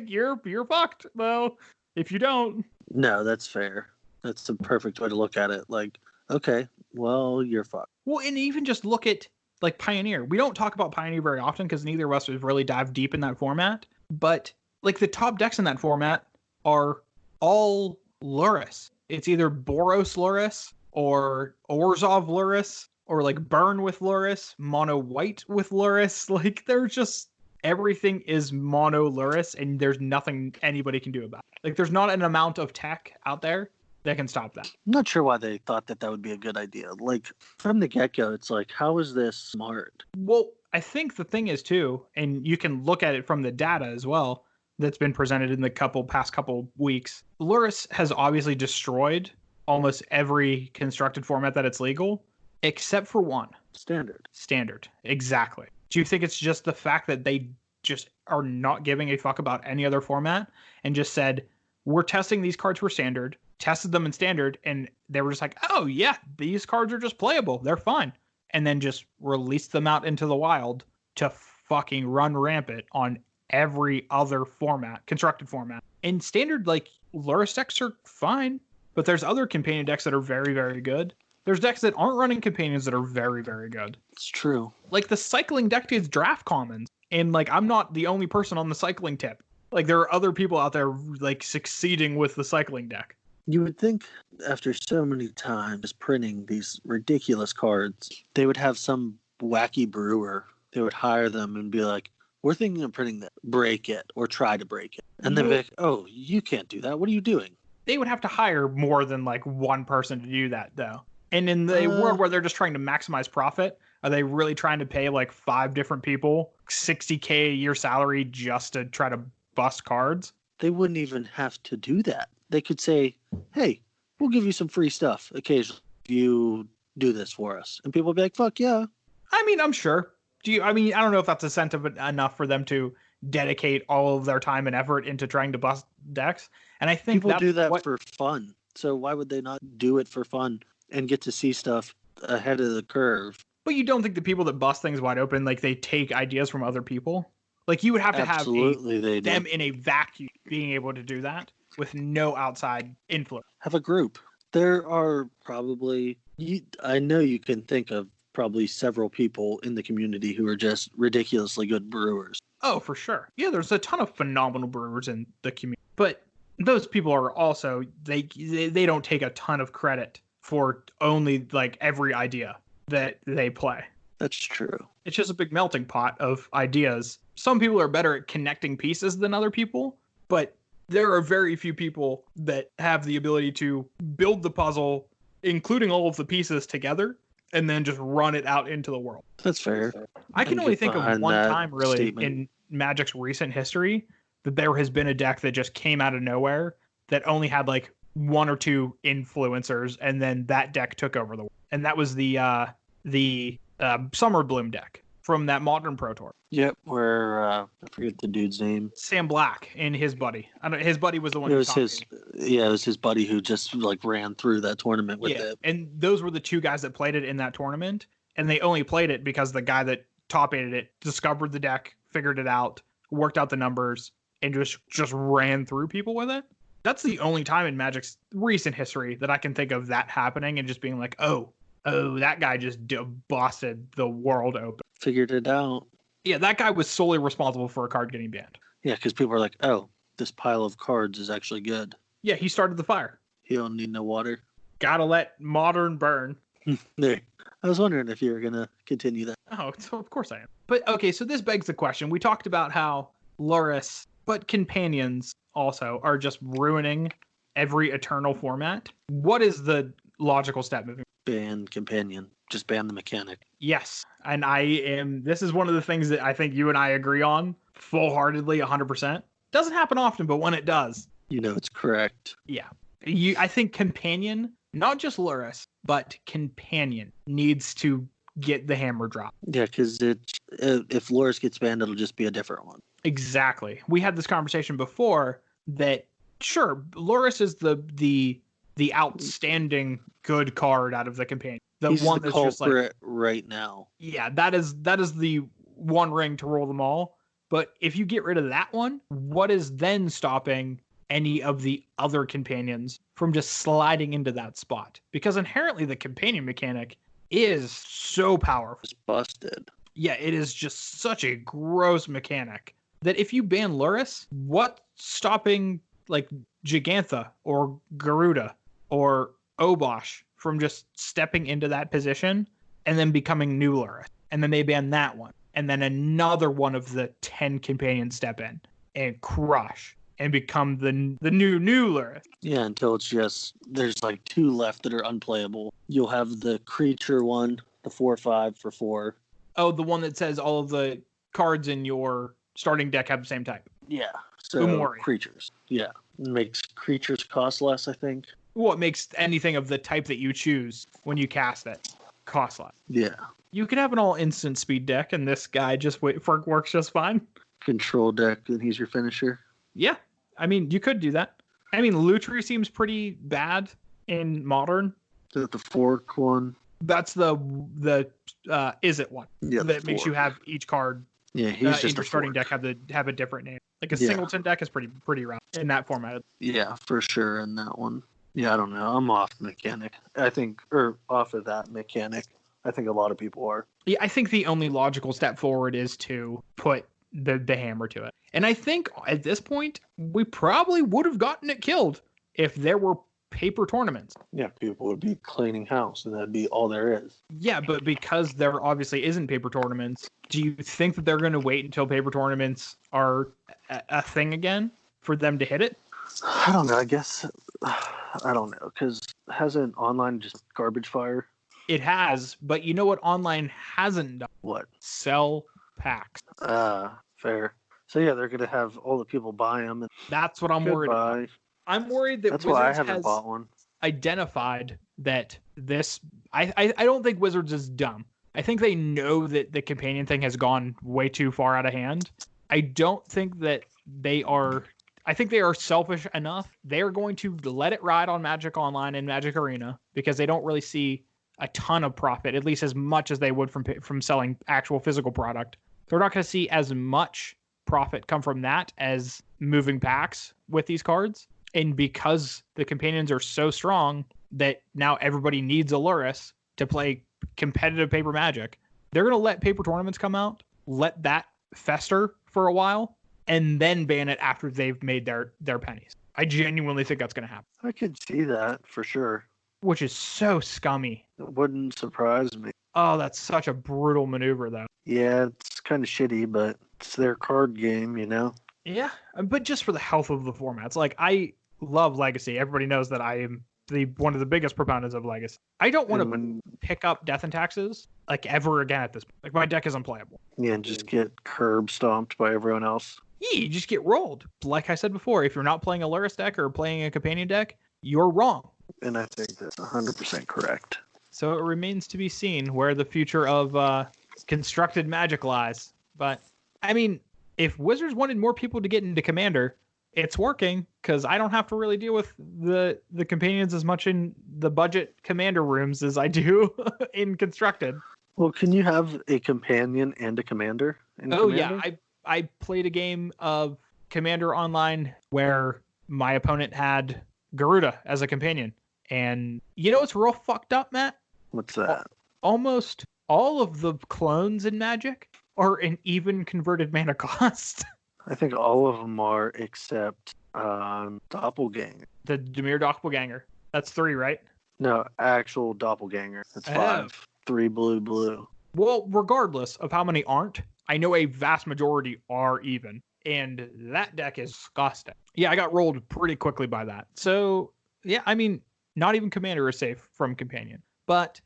You're fucked, though, if you don't. No, that's fair. That's the perfect way to look at it. Like, okay, well, you're fucked. Well, and even just look at like Pioneer. We don't talk about Pioneer very often because neither of us have really dived deep in that format. But like the top decks in that format are all Luris. It's either Boros Luris or Orzhov Luris or like Burn with Luris, Mono White with Luris. Like they're just everything is mono Luris, and there's nothing anybody can do about it. Like there's not an amount of tech out there that can stop that. I'm not sure why they thought that would be a good idea. Like from the get-go, it's like, how is this smart? Well, I think the thing is too, and you can look at it from the data as well that's been presented in the past couple weeks. Luris has obviously destroyed almost every constructed format that it's legal, except for one. Standard. Exactly. Do you think it's just the fact that they just are not giving a fuck about any other format and just said, we're testing these cards for Standard, tested them in Standard, and they were just like, oh yeah, these cards are just playable. They're fine. And then just released them out into the wild to fucking run rampant on every other format, constructed format. In Standard, like, Luris decks are fine, but there's other companion decks that are very, very good. There's decks that aren't running companions that are very, very good. It's true. Like the cycling deck is draft commons. And like I'm not the only person on the cycling tip. Like there are other people out there like succeeding with the cycling deck. You would think after so many times printing these ridiculous cards, they would have some wacky brewer. They would hire them and be like, we're thinking of printing that. Break it or try to break it. And they'd be like, oh, you can't do that. What are you doing? They would have to hire more than like one person to do that though. And in the world where they're just trying to maximize profit, are they really trying to pay like 5 different people $60K a year salary just to try to bust cards? They wouldn't even have to do that. They could say, hey, we'll give you some free stuff occasionally if you do this for us. And people would be like, fuck yeah. I mean, I'm sure. I don't know if that's incentive enough for them to dedicate all of their time and effort into trying to bust decks. And I think people do that for fun. So why would they not do it for fun and get to see stuff ahead of the curve? But you don't think the people that bust things wide open, like they take ideas from other people? Like you would have to have them in a vacuum being able to do that with no outside influence. Have a group. There are probably, I know you can think of probably several people in the community who are just ridiculously good brewers. Oh, for sure. Yeah, there's a ton of phenomenal brewers in the community. But those people are also, they don't take a ton of credit for only like every idea that they play. That's true. It's just a big melting pot of ideas. Some people are better at connecting pieces than other people, but there are very few people that have the ability to build the puzzle, including all of the pieces together, and then just run it out into the world. That's fair. I can only think of one time, really, statement. in Magic's recent history that there has been a deck that just came out of nowhere that only had like one or two influencers, and then that deck took over the world. And that was the Summer Bloom deck from that Modern Pro Tour. Yep, where I forget the dude's name. Sam Black and his buddy. His buddy was the one. It was his buddy who just like ran through that tournament with it. And those were the two guys that played it in that tournament, and they only played it because the guy that top aided it discovered the deck, figured it out, worked out the numbers, and just ran through people with it. That's the only time in Magic's recent history that I can think of that happening and just being like, oh, that guy just busted the world open. Figured it out. Yeah, that guy was solely responsible for a card getting banned. Yeah, because people are like, oh, this pile of cards is actually good. Yeah, he started the fire. He don't need no water. Gotta let Modern burn. There. I was wondering if you were going to continue that. Oh, so of course I am. But okay, so this begs the question. We talked about how Luris, but companions also are just ruining every Eternal format. What is the logical step moving? Ban companion. Just ban the mechanic. Yes. And this is one of the things that I think you and I agree on full-heartedly, 100%. Doesn't happen often, but when it does. You know it's correct. Yeah. I think companion, not just Luris, but companion needs to get the hammer drop. Yeah, because if Luris gets banned, it'll just be a different one. Exactly. We had this conversation before that, sure, Luris is the outstanding good card out of the companion. He's one that's just like right now. Yeah, that is the one ring to rule them all. But if you get rid of that one, what is then stopping any of the other companions from just sliding into that spot? Because inherently the companion mechanic is so powerful. It's busted. Yeah, it is just such a gross mechanic that if you ban Luris, what's stopping like Gigantha or Garuda or Obosh from just stepping into that position and then becoming new Luris? And then they ban that one. And then another one of the 10 companions step in and crush and become the new Luris. Yeah, until it's just, there's like 2 left that are unplayable. You'll have the creature one, the 4/5 for 4. Oh, the one that says all of the cards in your starting deck have the same type. Yeah. So Umori. Creatures. Yeah. It makes creatures cost less, I think. Well, it makes anything of the type that you choose when you cast it cost less. Yeah. You could have an all instant speed deck, and this guy works just fine. Control deck, and he's your finisher. Yeah, I mean, you could do that. I mean, Lutri seems pretty bad in Modern. Is that the fork one? That's the is it one? Yeah, that makes you have each card. Yeah, he's just in your starting deck have a different name. Like a singleton deck is pretty rough in that format. Yeah, for sure in that one. Yeah, I don't know. I'm off mechanic. Or off of that mechanic. I think a lot of people are. Yeah, I think the only logical step forward is to put the hammer to it. And I think at this point, we probably would have gotten it killed if there were paper tournaments. Yeah, people would be cleaning house, and that'd be all there is. Yeah, but because there obviously isn't paper tournaments, do you think that they're going to wait until paper tournaments are a thing again for them to hit it? I don't know. I guess, I don't know, because hasn't online just garbage fire? It has, but you know what online hasn't done? What? Sell packs. Fair. So yeah, they're going to have all the people buy them. And that's what I'm worried about. I'm worried that that's Wizards why I haven't bought one. Identified that this... I don't think Wizards is dumb. I think they know that the companion thing has gone way too far out of hand. I don't think that they are... I think they are selfish enough. They are going to let it ride on Magic Online and Magic Arena because they don't really see a ton of profit, at least as much as they would from selling actual physical product. They're not going to see as much profit come from that as moving packs with these cards. And because the companions are so strong that now everybody needs a Luris to play competitive paper Magic, they're going to let paper tournaments come out, let that fester for a while, and then ban it after they've made their pennies. I genuinely think that's going to happen. I could see that for sure. Which is so scummy. It wouldn't surprise me. Oh, that's such a brutal maneuver, though. Yeah, it's kind of shitty, but it's their card game, you know? Yeah, but just for the health of the formats. Like, I love Legacy. Everybody knows that I am one of the biggest proponents of Legacy. I don't want to pick up Death and Taxes like ever again at this point. Like, my deck is unplayable. Yeah, and just get curb stomped by everyone else. Yeah, you just get rolled. Like I said before, if you're not playing a Luris deck or playing a companion deck, you're wrong. And I think that's 100% correct. So it remains to be seen where the future of constructed Magic lies. But, I mean, if Wizards wanted more people to get into Commander, it's working, because I don't have to really deal with the companions as much in the budget Commander rooms as I do in Constructed. Well, can you have a companion and a commander in Commander? Yeah, I played a game of Commander Online where my opponent had Garuda as a companion. And you know what's real fucked up, Matt? What's that? Almost all of the clones in Magic are an even converted mana cost. I think all of them are except Doppelganger. The Dimir Doppelganger. That's 3, right? No, actual Doppelganger. That's 5. 3 blue. Well, regardless of how many aren't, I know a vast majority are even. And that deck is disgusting. Yeah, I got rolled pretty quickly by that. So, yeah, I mean, not even Commander is safe from Companion. But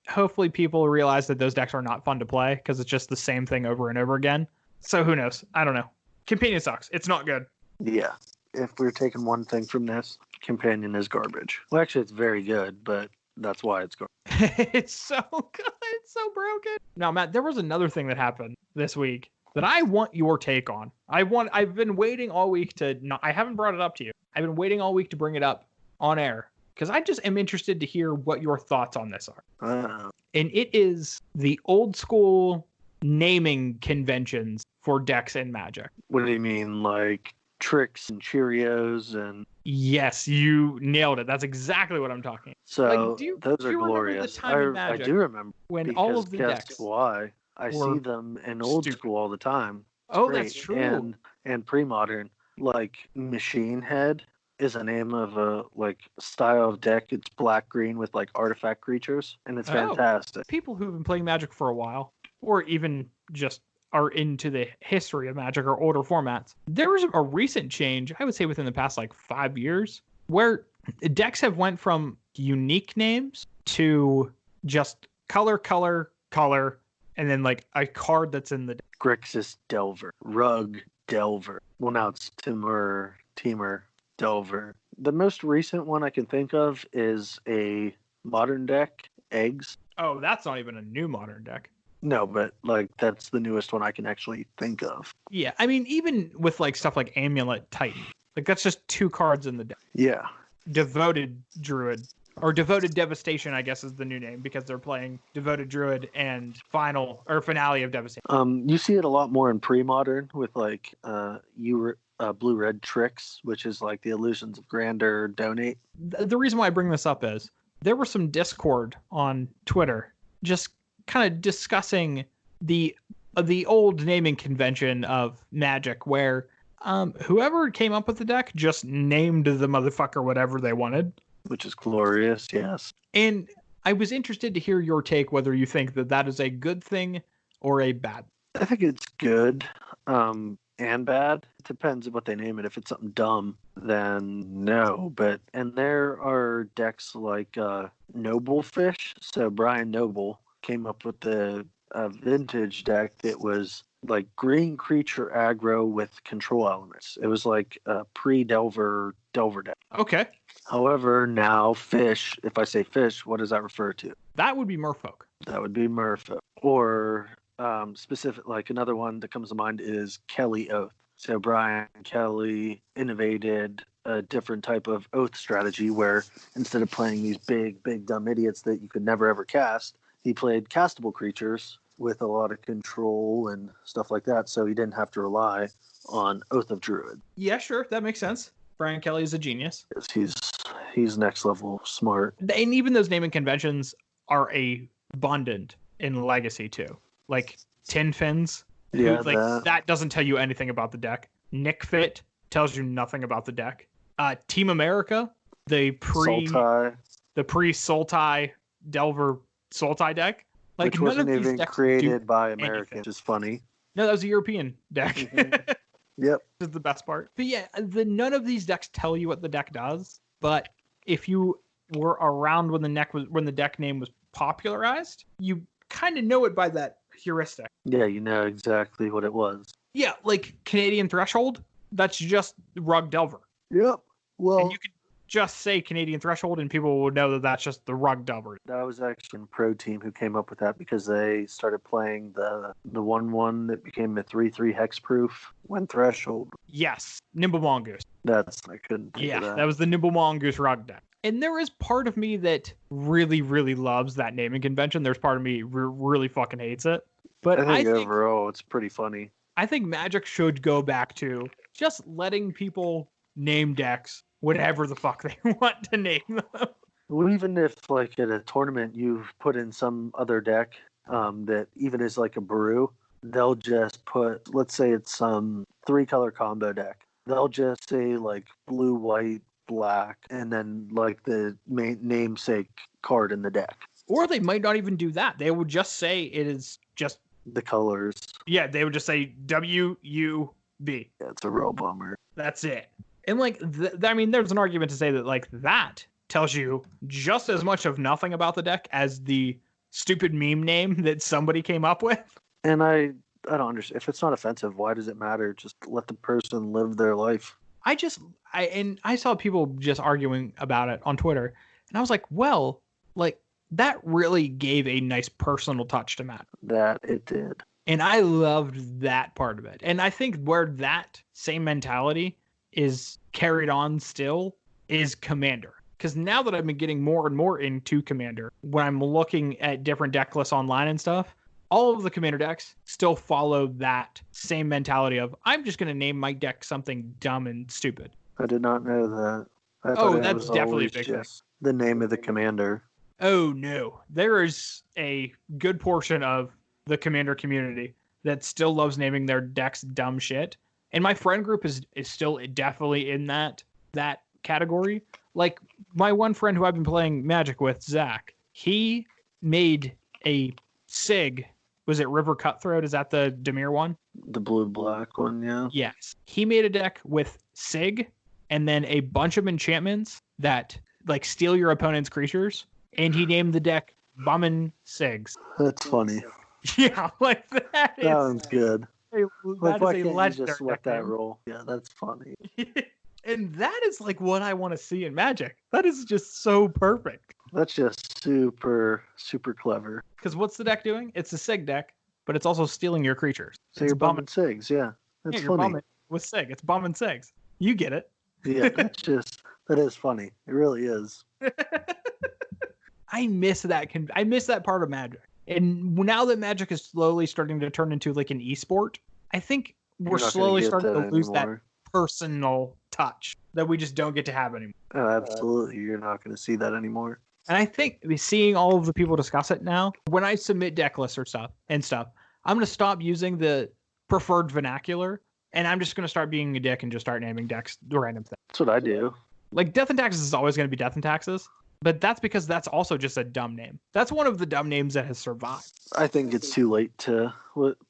hopefully people realize that those decks are not fun to play, because it's just the same thing over and over again. So who knows? I don't know. Companion sucks. It's not good. Yeah. If we're taking one thing from this, Companion is garbage. Well, actually, it's very good, but that's why it's garbage. It's so good. It's so broken. Now, Matt, there was another thing that happened this week that I want your take on. I've been waiting all week I haven't brought it up to you. I've been waiting all week to bring it up on air, because I just am interested to hear what your thoughts on this are. And it is the old school naming conventions for decks in Magic. What do you mean, like Tricks and Cheerios and... Yes, you nailed it. That's exactly what I'm talking about. So those are glorious. I do remember. When all of the decks... Guess why? I see them in old school all the time. It's great. That's true. And pre-modern, like Machine Head is a name of a style of deck. It's black-green with like artifact creatures, and it's fantastic. People who've been playing Magic for a while, or even just are into the history of Magic or older formats, there was a recent change, I would say within the past 5 years, where decks have went from unique names to just color, and then a card that's in the deck. Grixis Delver, Rug Delver. Well, now it's Temur Delver. The most recent one I can think of is a modern deck, Eggs. Oh, that's not even a new modern deck. No, but that's the newest one I can actually think of. Yeah, I mean, even with stuff like Amulet Titan, that's just 2 cards in the deck. Yeah. Devoted Druid, or Devoted Devastation, I guess is the new name, because they're playing Devoted Druid and Finale of Devastation. You see it a lot more in pre-modern with blue-red Tricks, which is the Illusions of Grandeur Donate. The reason why I bring this up is there was some Discord on Twitter just kind of discussing the old naming convention of Magic, where whoever came up with the deck just named the motherfucker whatever they wanted. Which is glorious, yes. And I was interested to hear your take, whether you think that is a good thing or a bad. I think it's good and bad. It depends on what they name it. If it's something dumb, then no. And there are decks like Noble Fish. So Brian Noble came up with the vintage deck that was green creature aggro with control elements. It was a pre-Delver deck. Okay. However, now Fish, if I say Fish, what does that refer to? That would be Merfolk. That would be Merfolk. Or specific, another one that comes to mind is Kelly Oath. So Brian Kelly innovated a different type of Oath strategy where instead of playing these big dumb idiots that you could never ever cast, he played castable creatures with a lot of control and stuff like that, so he didn't have to rely on Oath of Druid. Yeah, sure, that makes sense. Brian Kelly is a genius. He's next level smart. And even those naming conventions are abundant in Legacy too. Tin Fins. Yeah, that doesn't tell you anything about the deck. Nick Fit tells you nothing about the deck. Team America, the pre-Sultai Delver Sultai deck. Which none wasn't of these even decks created by Americans, which is funny. No, that was a European deck. Mm-hmm. Yep. Is the best part. But yeah, none of these decks tell you what the deck does. But if you were around when the deck name was popularized, you kind of know it by that heuristic. Yeah, you know exactly what it was. Yeah, like Canadian Threshold, that's just Rug Delver. Yep. Well, and you could just say Canadian Threshold and people will know that that's just the Rug Delver. That was actually a pro team who came up with that because they started playing the 1/1 that became a 3/3 hexproof when Threshold. Yes, Nimble Mongoose. I couldn't think of that was the Nimble Mongoose Rug deck. And there is part of me that really, really loves that naming convention. There's part of me really fucking hates it. But I think overall it's pretty funny. I think Magic should go back to just letting people name decks whatever the fuck they want to name them. Well, even if, like, at a tournament you've put in some other deck that even is like a brew, they'll just put, let's say it's some 3-color combo deck. They'll just say, like, blue, white, black, and then, like, the main namesake card in the deck. Or they might not even do that. They would just say it is just the colors. Yeah, they would just say WUB. Yeah, it's a real bummer. That's it. And like, I mean, there's an argument to say that like that tells you just as much of nothing about the deck as the stupid meme name that somebody came up with. And I don't understand. If it's not offensive, why does it matter? Just let the person live their life. I saw people just arguing about it on Twitter, and I was like, well, like that really gave a nice personal touch to Matt. That it did. And I loved that part of it. And I think where that same mentality is carried on still is Commander. Because now that I've been getting more and more into Commander, when I'm looking at different deck lists online and stuff, all of the Commander decks still follow that same mentality of, I'm just going to name my deck something dumb and stupid. I did not know that. That's definitely a big thing. The name of the Commander. Oh, no. There is a good portion of the Commander community that still loves naming their decks dumb shit. And my friend group is still definitely in that category. Like my one friend who I've been playing Magic with, Zach, he made a SIG. Was it River Cutthroat? Is that the Dimir one? The blue-black one, yeah. Yes. He made a deck with SIG and then a bunch of enchantments that like steal your opponent's creatures. And he named the deck Bummin' SIGs. That's funny. Yeah, like that sounds good. Why can't you just let that roll? Yeah, that's funny. And that is like what I want to see in Magic. That is just so perfect. That's just super, super clever. Because what's the deck doing? It's a SIG deck, but it's also stealing your creatures. So you're bumming SIGs, yeah. That's you're funny. With SIG. It's bombing SIGs. You get it. Yeah, that is funny. It really is. I miss that part of Magic. And now that Magic is slowly starting to turn into like an esport, I think we're slowly starting to lose that personal touch that we just don't get to have anymore. Oh, absolutely. You're not going to see that anymore. And I think seeing all of the people discuss it now, when I submit deck lists or stuff, I'm going to stop using the preferred vernacular, and I'm just going to start being a dick and just start naming decks random things. That's what I do. Like Death and Taxes is always going to be Death and Taxes. But that's because that's also just a dumb name. That's one of the dumb names that has survived. I think it's too late to...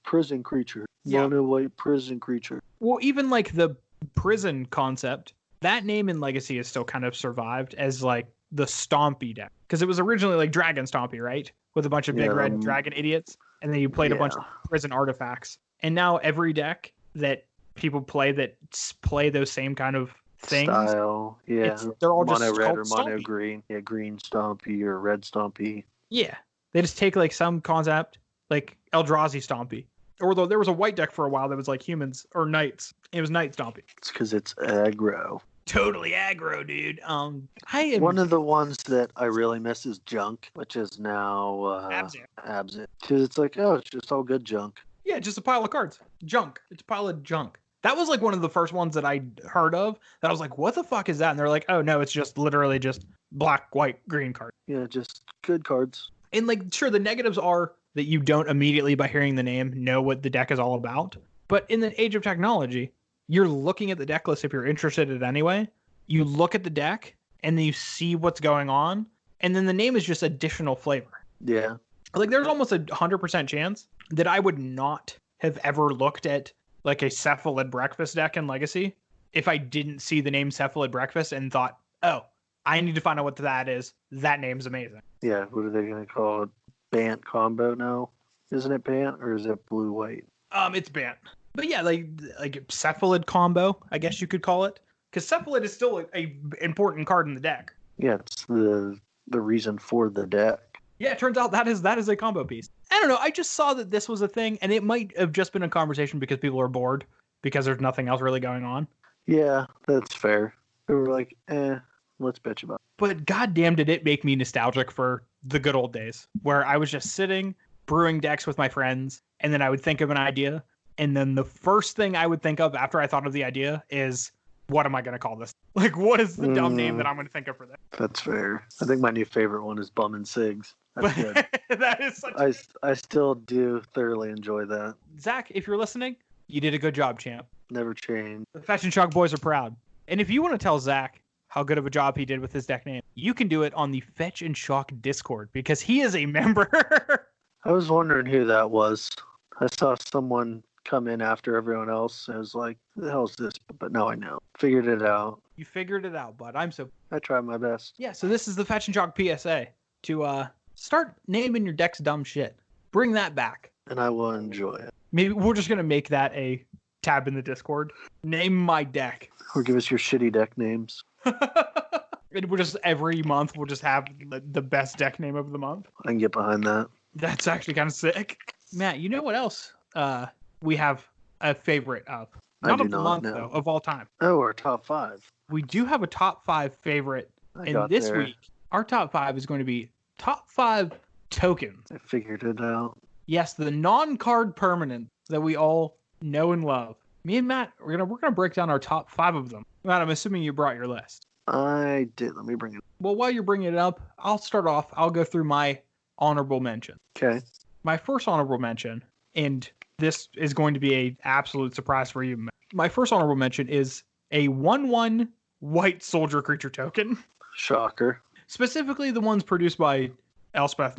prison creature. Yeah. Mono white prison creature. Well, even like the prison concept, that name in Legacy is still kind of survived as like the Stompy deck. Because it was originally like Dragon Stompy, right? With a bunch of big red dragon idiots. And then you played a bunch of prison artifacts. And now every deck that people play that play those same kind of things. Style, yeah. They're all mono just red or mono Stompy. green. Yeah, green Stompy or red Stompy. Yeah. They just take like some concept, like Eldrazi Stompy. Although there was a white deck for a while that was like humans or knights. It was Knight Stompy. It's because it's aggro. Totally aggro, dude. One of the ones that I really miss is Junk, which is now Absent. Because it's like, it's just all good junk. Yeah, just a pile of cards. Junk. It's a pile of junk. That was like one of the first ones that I heard of that I was like, what the fuck is that? And they're like, oh no, it's just literally just black, white, green cards. Yeah, just good cards. And like, sure, the negatives are that you don't immediately by hearing the name know what the deck is all about. But in the age of technology, you're looking at the deck list if you're interested in it anyway. You look at the deck and then you see what's going on. And then the name is just additional flavor. Yeah. Like there's almost 100% chance that I would not have ever looked at like a cephalid breakfast deck in Legacy if I didn't see the name cephalid breakfast and thought, oh, I need to find out what that is. That name's amazing. Yeah, what are they going to call it? Bant combo now? Isn't it Bant or is it blue-white? It's Bant. But yeah, like cephalid combo, I guess you could call it. Because cephalid is still a important card in the deck. Yeah, it's the reason for the deck. Yeah, it turns out that is a combo piece. I don't know. I just saw that this was a thing, and it might have just been a conversation because people are bored because there's nothing else really going on. Yeah, that's fair. We were like, let's bitch about it. But goddamn, did it make me nostalgic for the good old days where I was just sitting brewing decks with my friends, and then I would think of an idea, and then the first thing I would think of after I thought of the idea is, what am I going to call this? Like, what is the dumb name that I'm going to think of for this? That's fair. I think my new favorite one is Bum and Sigs. That's good. That is such I still do thoroughly enjoy that. Zach, if you're listening, you did a good job, champ. Never change. The Fetch and Shock boys are proud. And if you want to tell Zach how good of a job he did with his deck name, you can do it on the Fetch and Shock Discord because he is a member. I was wondering who that was. I saw someone come in after everyone else. I was like, who the hell is this? But now I know. Figured it out. You figured it out, bud. I tried my best. Yeah, so this is the Fetch and Shock PSA to start naming your deck's dumb shit. Bring that back. And I will enjoy it. Maybe we're just going to make that a tab in the Discord. Name my deck. Or give us your shitty deck names. And we'll just, every month, we'll just have the best deck name of the month. I can get behind that. That's actually kind of sick. Matt, you know what else we have a favorite of? Not of the month, though, of all time. Oh, our top 5. We do have a top 5 favorite. And this week, our top 5 is going to be top 5 tokens. I figured it out. Yes, the non-card permanent that we all know and love. Me and Matt, we're gonna break down our top 5 of them. Matt, I'm assuming you brought your list. I did. Let me bring it up. Well, while you're bringing it up, I'll start off. I'll go through my honorable mention. Okay. My first honorable mention, and this is going to be an absolute surprise for you. My first honorable mention is a 1/1 white soldier creature token. Shocker. Specifically the ones produced by Elspeth,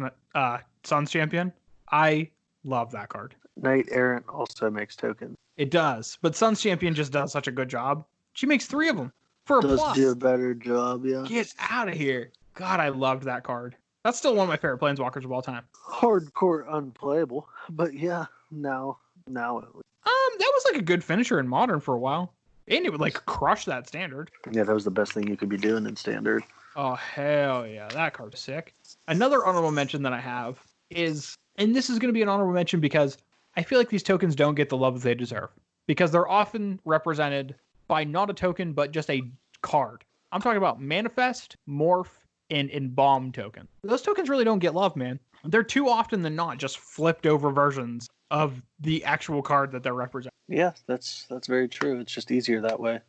Sun's Champion. I love that card. Knight Errant also makes tokens. It does, but Sun's Champion just does such a good job. She makes 3 of them for a plus. Does do a better job, yeah. Get out of here. God, I loved that card. That's still one of my favorite planeswalkers of all time. Hardcore unplayable, but yeah, now at least. That was like a good finisher in Modern for a while. And it would like crush that standard. Yeah, that was the best thing you could be doing in Standard. Oh, hell yeah. That card's sick. Another honorable mention that I have is, and this is going to be an honorable mention because I feel like these tokens don't get the love that they deserve. Because they're often represented by not a token, but just a card. I'm talking about Manifest, Morph, and Embalm token. Those tokens really don't get love, man. They're too often than not just flipped over versions of the actual card that they're representing. Yeah, that's very true. It's just easier that way.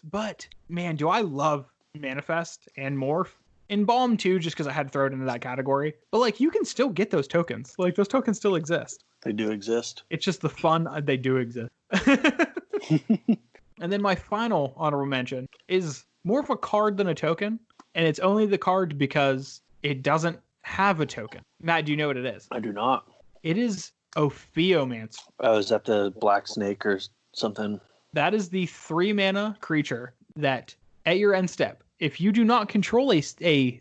But man, do I love Manifest and Morph. Embalm too, just because I had to throw it into that category. But like, you can still get those tokens. Like, those tokens still exist. They do exist. It's just the fun. They do exist. And then my final honorable mention is more of a card than a token. And it's only the card because it doesn't have a token. Matt, do you know what it is? I do not. It is Ophiomancer. Oh, is that the black snake or something? That is the 3-mana creature that at your end step, if you do not control a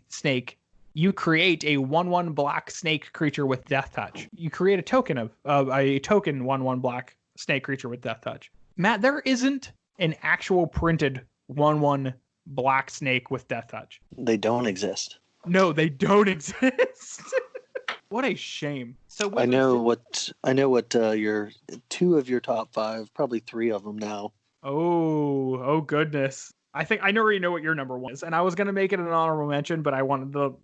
snake, you create a 1/1 black snake creature with Death Touch. You create a token of a token 1/1 black snake creature with Death Touch. Matt, there isn't an actual printed 1/1 black snake with Death Touch. They don't exist. No, they don't exist. What a shame. So I know what your 2 of your top 5, probably 3 of them now. Oh goodness. I think I already know what your number 1 is, and I was gonna make it an honorable mention, but I wanted to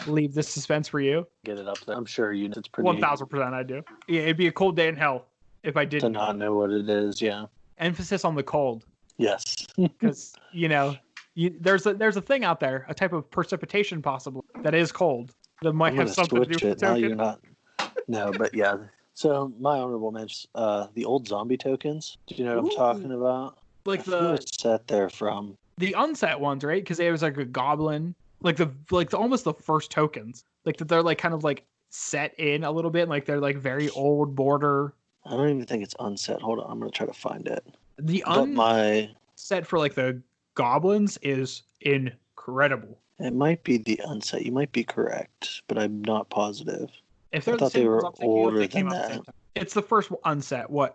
leave this suspense for you. Get it up there. I'm sure it's pretty. 1000% I do. Yeah, it'd be a cold day in hell if I didn't. To not know what it is, yeah. Emphasis on the cold. Yes. Because there's a thing out there, a type of precipitation possibly that is cold that might have something to do with the token. Now you're not. No, but yeah. So my honorable mentions, the old zombie tokens. Do you know what I'm talking about? Like the set they're from. The unset ones, right? Because there was like a goblin, like almost the first tokens, like that they're like kind of like set in a little bit, like they're like very old border I don't even think it's unset. Hold on, I'm gonna try to find it. The But unset for like the goblins is incredible. it might be the unset. You might be correct, but I'm not positive. If I they're the thought they same ones were I'm thinking of, older they came than out the same that. time. It's the first unset. What,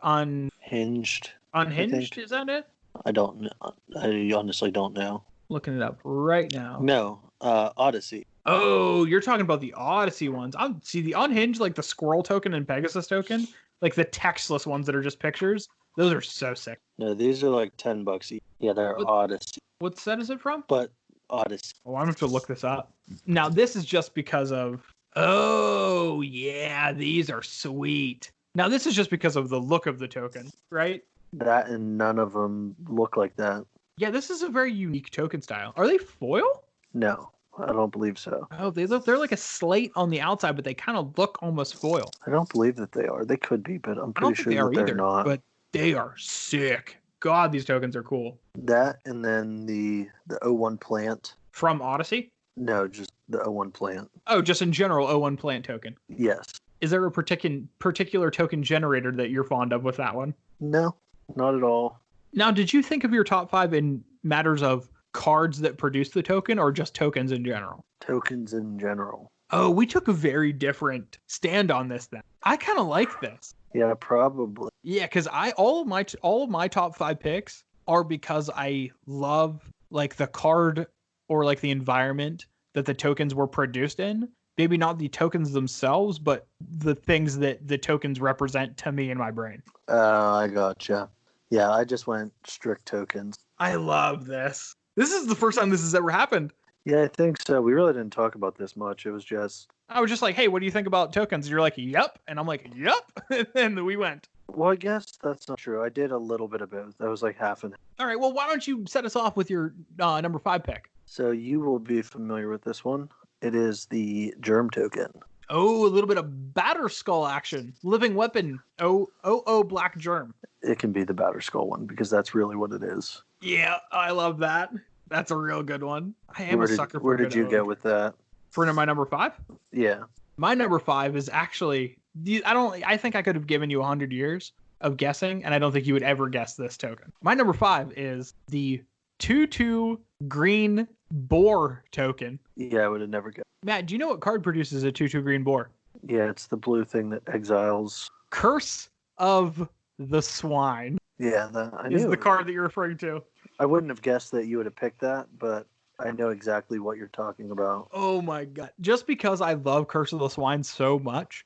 Hinged. unhinged? Is that it? I don't know. I honestly don't know. Looking it up right now. No, Odyssey. Oh, you're talking about the Odyssey ones. I see the unhinged, like the Squirrel token and Pegasus token, like the textless ones that are just pictures. Those are so sick. No, these are like $10 each. Yeah, they're Odyssey. What set is it from? But Odyssey. Oh, I'm going to have to look this up. Now, this is just because of... Oh, yeah, these are sweet. Now, this is just because of the look of the token, right? That and none of them look like that. Yeah, this is a very unique token style. Are they foil? No, I don't believe so. Oh, they're like a slate on the outside, but they kind of look almost foil. I don't believe that they are. They could be, but I'm I don't pretty think sure they are that they're either, not. but they are sick. God, these tokens are cool. That and then the O1 plant. From Odyssey? No, just the O1 plant. Oh, just in general, O1 plant token. Yes. Is there a particular token generator that you're fond of with that one? No, not at all. Now, did you think of your top 5 in matters of cards that produce the token or just tokens in general? Tokens in general. Oh, we took a very different stand on this then. I kind of like this. Yeah, probably. Yeah, because all of my top 5 picks are because I love like the card or like the environment that the tokens were produced in. Maybe not the tokens themselves, but the things that the tokens represent to me in my brain. I gotcha. Yeah, I just went strict tokens. I love this. This is the first time this has ever happened. Yeah, I think so. We really didn't talk about this much. It was just... I was just like, hey, what do you think about tokens? And you're like, yep. And I'm like, yep. And then we went. Well, I guess that's not true. I did a little bit of both. That was like half and half. All right, well, why don't you set us off with your number 5 pick? So you will be familiar with this one. It is the Germ token. Oh, a little bit of Batterskull action. Living weapon. Oh, Black Germ. It can be the Batterskull one because that's really what it is. Yeah, I love that. That's a real good one. I am Where a sucker for Where did you O. get with that? For my number 5? Yeah. My number 5 is actually... I think I could have given you 100 years of guessing, and I don't think you would ever guess this token. My number 5 is the 2/2 green boar token. Yeah, I would have never guessed. Matt, do you know what card produces a 2/2 green boar? Yeah, it's the blue thing that exiles. Curse of the Swine. Yeah, I knew is the it. card that you're referring to. I wouldn't have guessed that you would have picked that, but I know exactly what you're talking about. Oh my god. Just because I love Curse of the Swine so much,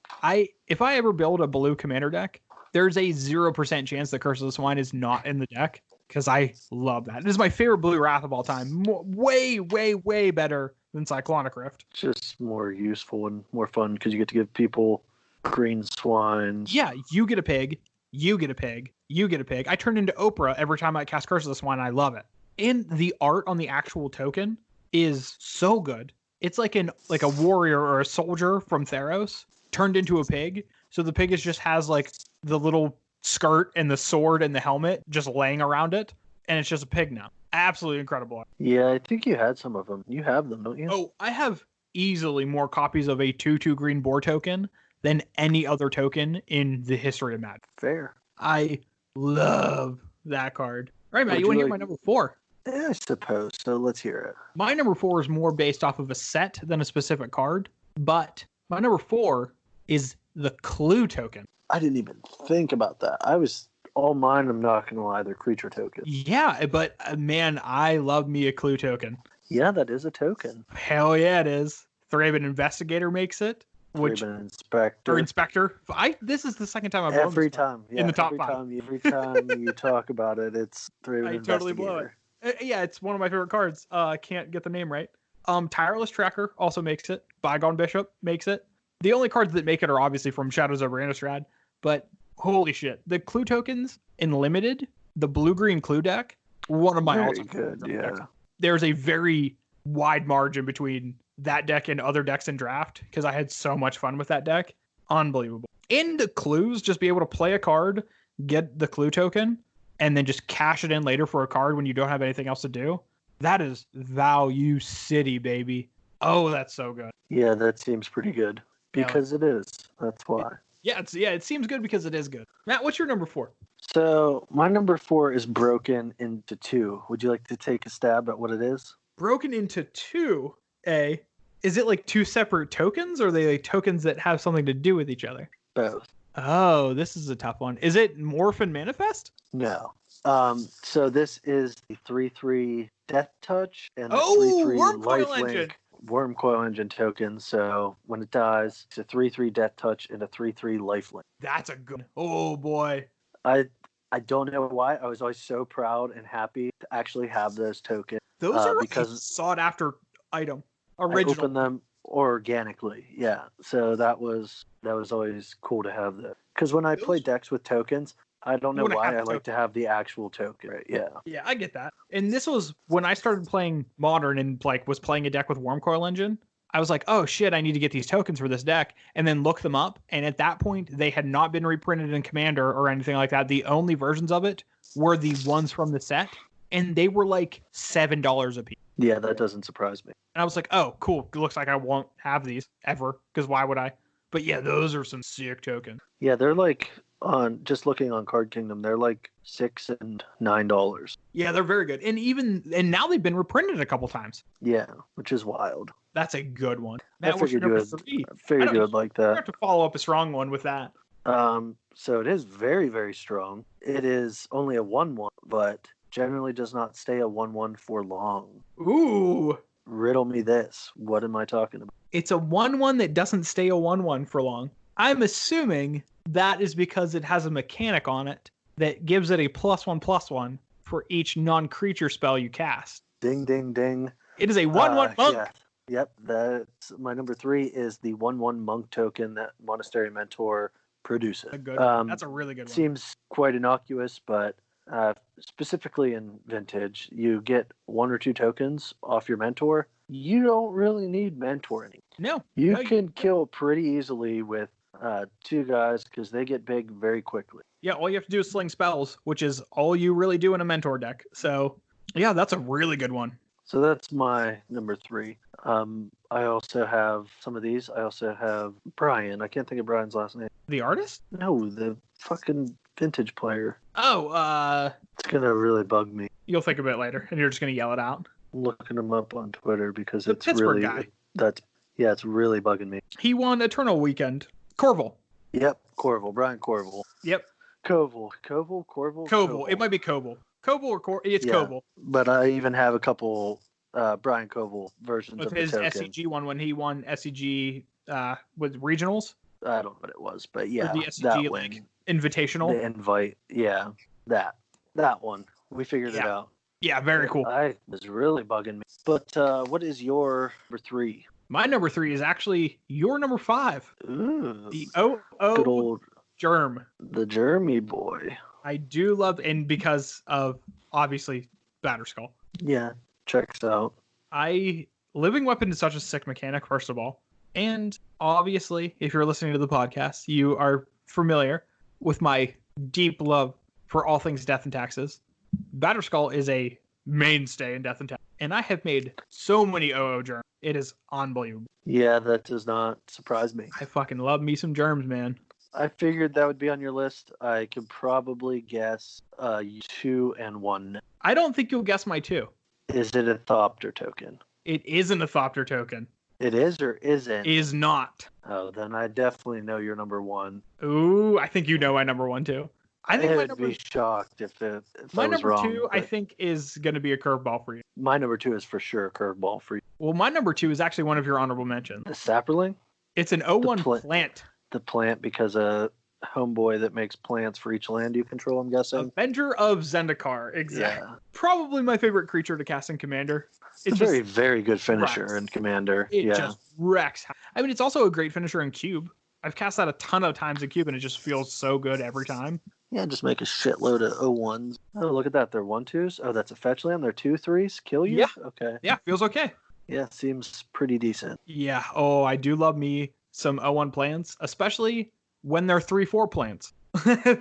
if I ever build a blue commander deck, there's a 0% chance that Curse of the Swine is not in the deck because I love that. It is my favorite blue wrath of all time. Way, way, way better than Cyclonic Rift. It's just more useful and more fun because you get to give people green swines. Yeah, you get a pig, you get a pig, you get a pig. I turn into Oprah every time I cast Curse of the Swine, and I love it. And the art on the actual token is so good. It's like a warrior or a soldier from Theros turned into a pig. So the pig just has like the little skirt and the sword and the helmet just laying around it, and it's just a pig now. Absolutely incredible. Yeah, I think you had some of them. You have them, don't you? Oh, I have easily more copies of a 2/2 green boar token than any other token in the history of Magic. Fair. I love that card. All right, Matt, you want to hear my number 4? Yeah, I suppose. So let's hear it. My number 4 is more based off of a set than a specific card, but my number 4 is the Clue token. I didn't even think about that. All mine, I'm not going to lie, they're creature tokens. Yeah, but man, I love me a Clue token. Yeah, that is a token. Hell yeah, it is. Thraben Investigator makes it. Thraben Inspector. Or Inspector. This is the second time I've every time. Yeah, in the top every 5. Every time you talk about it, it's Thraben I Investigator. totally blow it. Yeah, it's one of my favorite cards. I can't get the name right. Tireless Tracker also makes it. Bygone Bishop makes it. The only cards that make it are obviously from Shadows over Innistrad, but holy shit. The Clue tokens in Limited, the blue-green Clue deck, one of my all-time good, decks. yeah. There's a very wide margin between that deck and other decks in Draft because I had so much fun with that deck. Unbelievable. And the clues, just be able to play a card, get the Clue token, and then just cash it in later for a card when you don't have anything else to do. That is Value City, baby. Oh, that's so good. Yeah, that seems pretty good. Because it is. That's why. Yeah, it seems good because it is good. Matt, what's your number 4? So my number 4 is broken into 2. Would you like to take a stab at what it is? Broken into 2. Is it like 2 separate tokens, or are they like tokens that have something to do with each other? Both. Oh, this is a tough one. Is it Morph and Manifest? No. So this is the 3/3 Death Touch and the Oh, 3/3 Worm Coil Lifelink Engine. Worm Coil Engine token. So when it dies, it's a 3/3 Death Touch and a 3/3 Lifelink. That's a good. Oh boy. I don't know why. I was always so proud and happy to actually have those tokens. Those are because a sought after item. I Original. opened them organically. Yeah. So that was always cool to have that. Because when I play decks with tokens, I don't know why I like to have the actual token. Right? Yeah. Yeah, I get that. And this was when I started playing Modern and like was playing a deck with Worm Coil Engine. I was like, oh shit, I need to get these tokens for this deck, and then look them up. And at that point, they had not been reprinted in Commander or anything like that. The only versions of it were the ones from the set, and they were like $7 a piece. Yeah, that doesn't surprise me. And I was like, oh, cool. It looks like I won't have these ever, because why would I? But yeah, those are some sick tokens. Yeah, they're like just looking on Card Kingdom, they're like $6 and $9. Yeah, they're very good. And now they've been reprinted a couple times. Yeah, which is wild. That's a good one. I figured you would like that. I have to follow up a strong one with that. So it is very, very strong. It is only a 1/1, but generally does not stay a 1/1 for long. Ooh. Riddle me this. What am I talking about? It's a 1/1 that doesn't stay a 1/1 for long. I'm assuming that is because it has a mechanic on it that gives it a +1/+1 for each non-creature spell you cast. Ding, ding, ding. It is a 1/1 monk. Yeah. Yep, that's my number 3 is the 1/1 monk token that Monastery Mentor produces. That's a really good one. Seems quite innocuous, but specifically in Vintage, you get 1 or 2 tokens off your Mentor. You don't really need Mentor anymore. No. You can kill pretty easily with 2 guys because they get big very quickly. Yeah, all you have to do is sling spells, which is all you really do in a Mentor deck. So, yeah, that's a really good one. So that's my number 3. I also have some of these. I also have Brian. I can't think of Brian's last name. The artist? No, the fucking Vintage player. Oh, it's gonna really bug me. You'll think of it later, and you're just gonna yell it out. I'm looking him up on Twitter because it's Pittsburgh really guy. It's really bugging me. He won Eternal Weekend. Corval. Yep, Corval. Brian Corval. Yep. Corval. It might be Koval. Koval or it's Koval. But I even have a couple Brian Koval versions with of his the token. SCG one when he won SCG with regionals. I don't know what it was, but yeah, or the SCG that like one. invitational. The invite, yeah, that one. We figured it out. Yeah, very cool. I was really bugging me. But what is your number 3? My number 3 is actually your number 5. Ooh, The good old Germ. The Jeremy boy. I do love, and because of obviously Batterskull. Yeah, checks out. Living Weapon is such a sick mechanic, first of all. And obviously, if you're listening to the podcast, you are familiar with my deep love for all things Death and Taxes. Batterskull is a mainstay in Death and Taxes. And I have made so many OO germs. It is unbelievable. Yeah, that does not surprise me. I fucking love me some germs, man. I figured that would be on your list. I could probably guess 2 and 1. I don't think you'll guess my 2. Is it a Thopter token? It isn't a Thopter token. It is or isn't? Is not. Oh, then I definitely know your number 1. Ooh, I think you know my number 1 too. I think I would be shocked if my I was number wrong, 2, I think, is going to be a curveball for you. My number 2 is for sure a curveball for you. Well, my number 2 is actually one of your honorable mentions. The Sapperling? It's an 0/1 plant. The plant because a homeboy that makes plants for each land you control, I'm guessing. Avenger of Zendikar, exactly. Yeah. Probably my favorite creature to cast in Commander. It's a very, very good finisher in Commander. It just wrecks. I mean, it's also a great finisher in Cube. I've cast that a ton of times in Cube, and it just feels so good every time. Yeah, just make a shitload of 0/1s. Oh, look at that. They're 1/2s. Oh, that's a fetch land. They're 2/3s. Kill you? Yeah. Okay. Yeah, feels okay. Yeah, seems pretty decent. Yeah. Oh, I do love me some 0/1 plants, especially when they're 3/4 plants.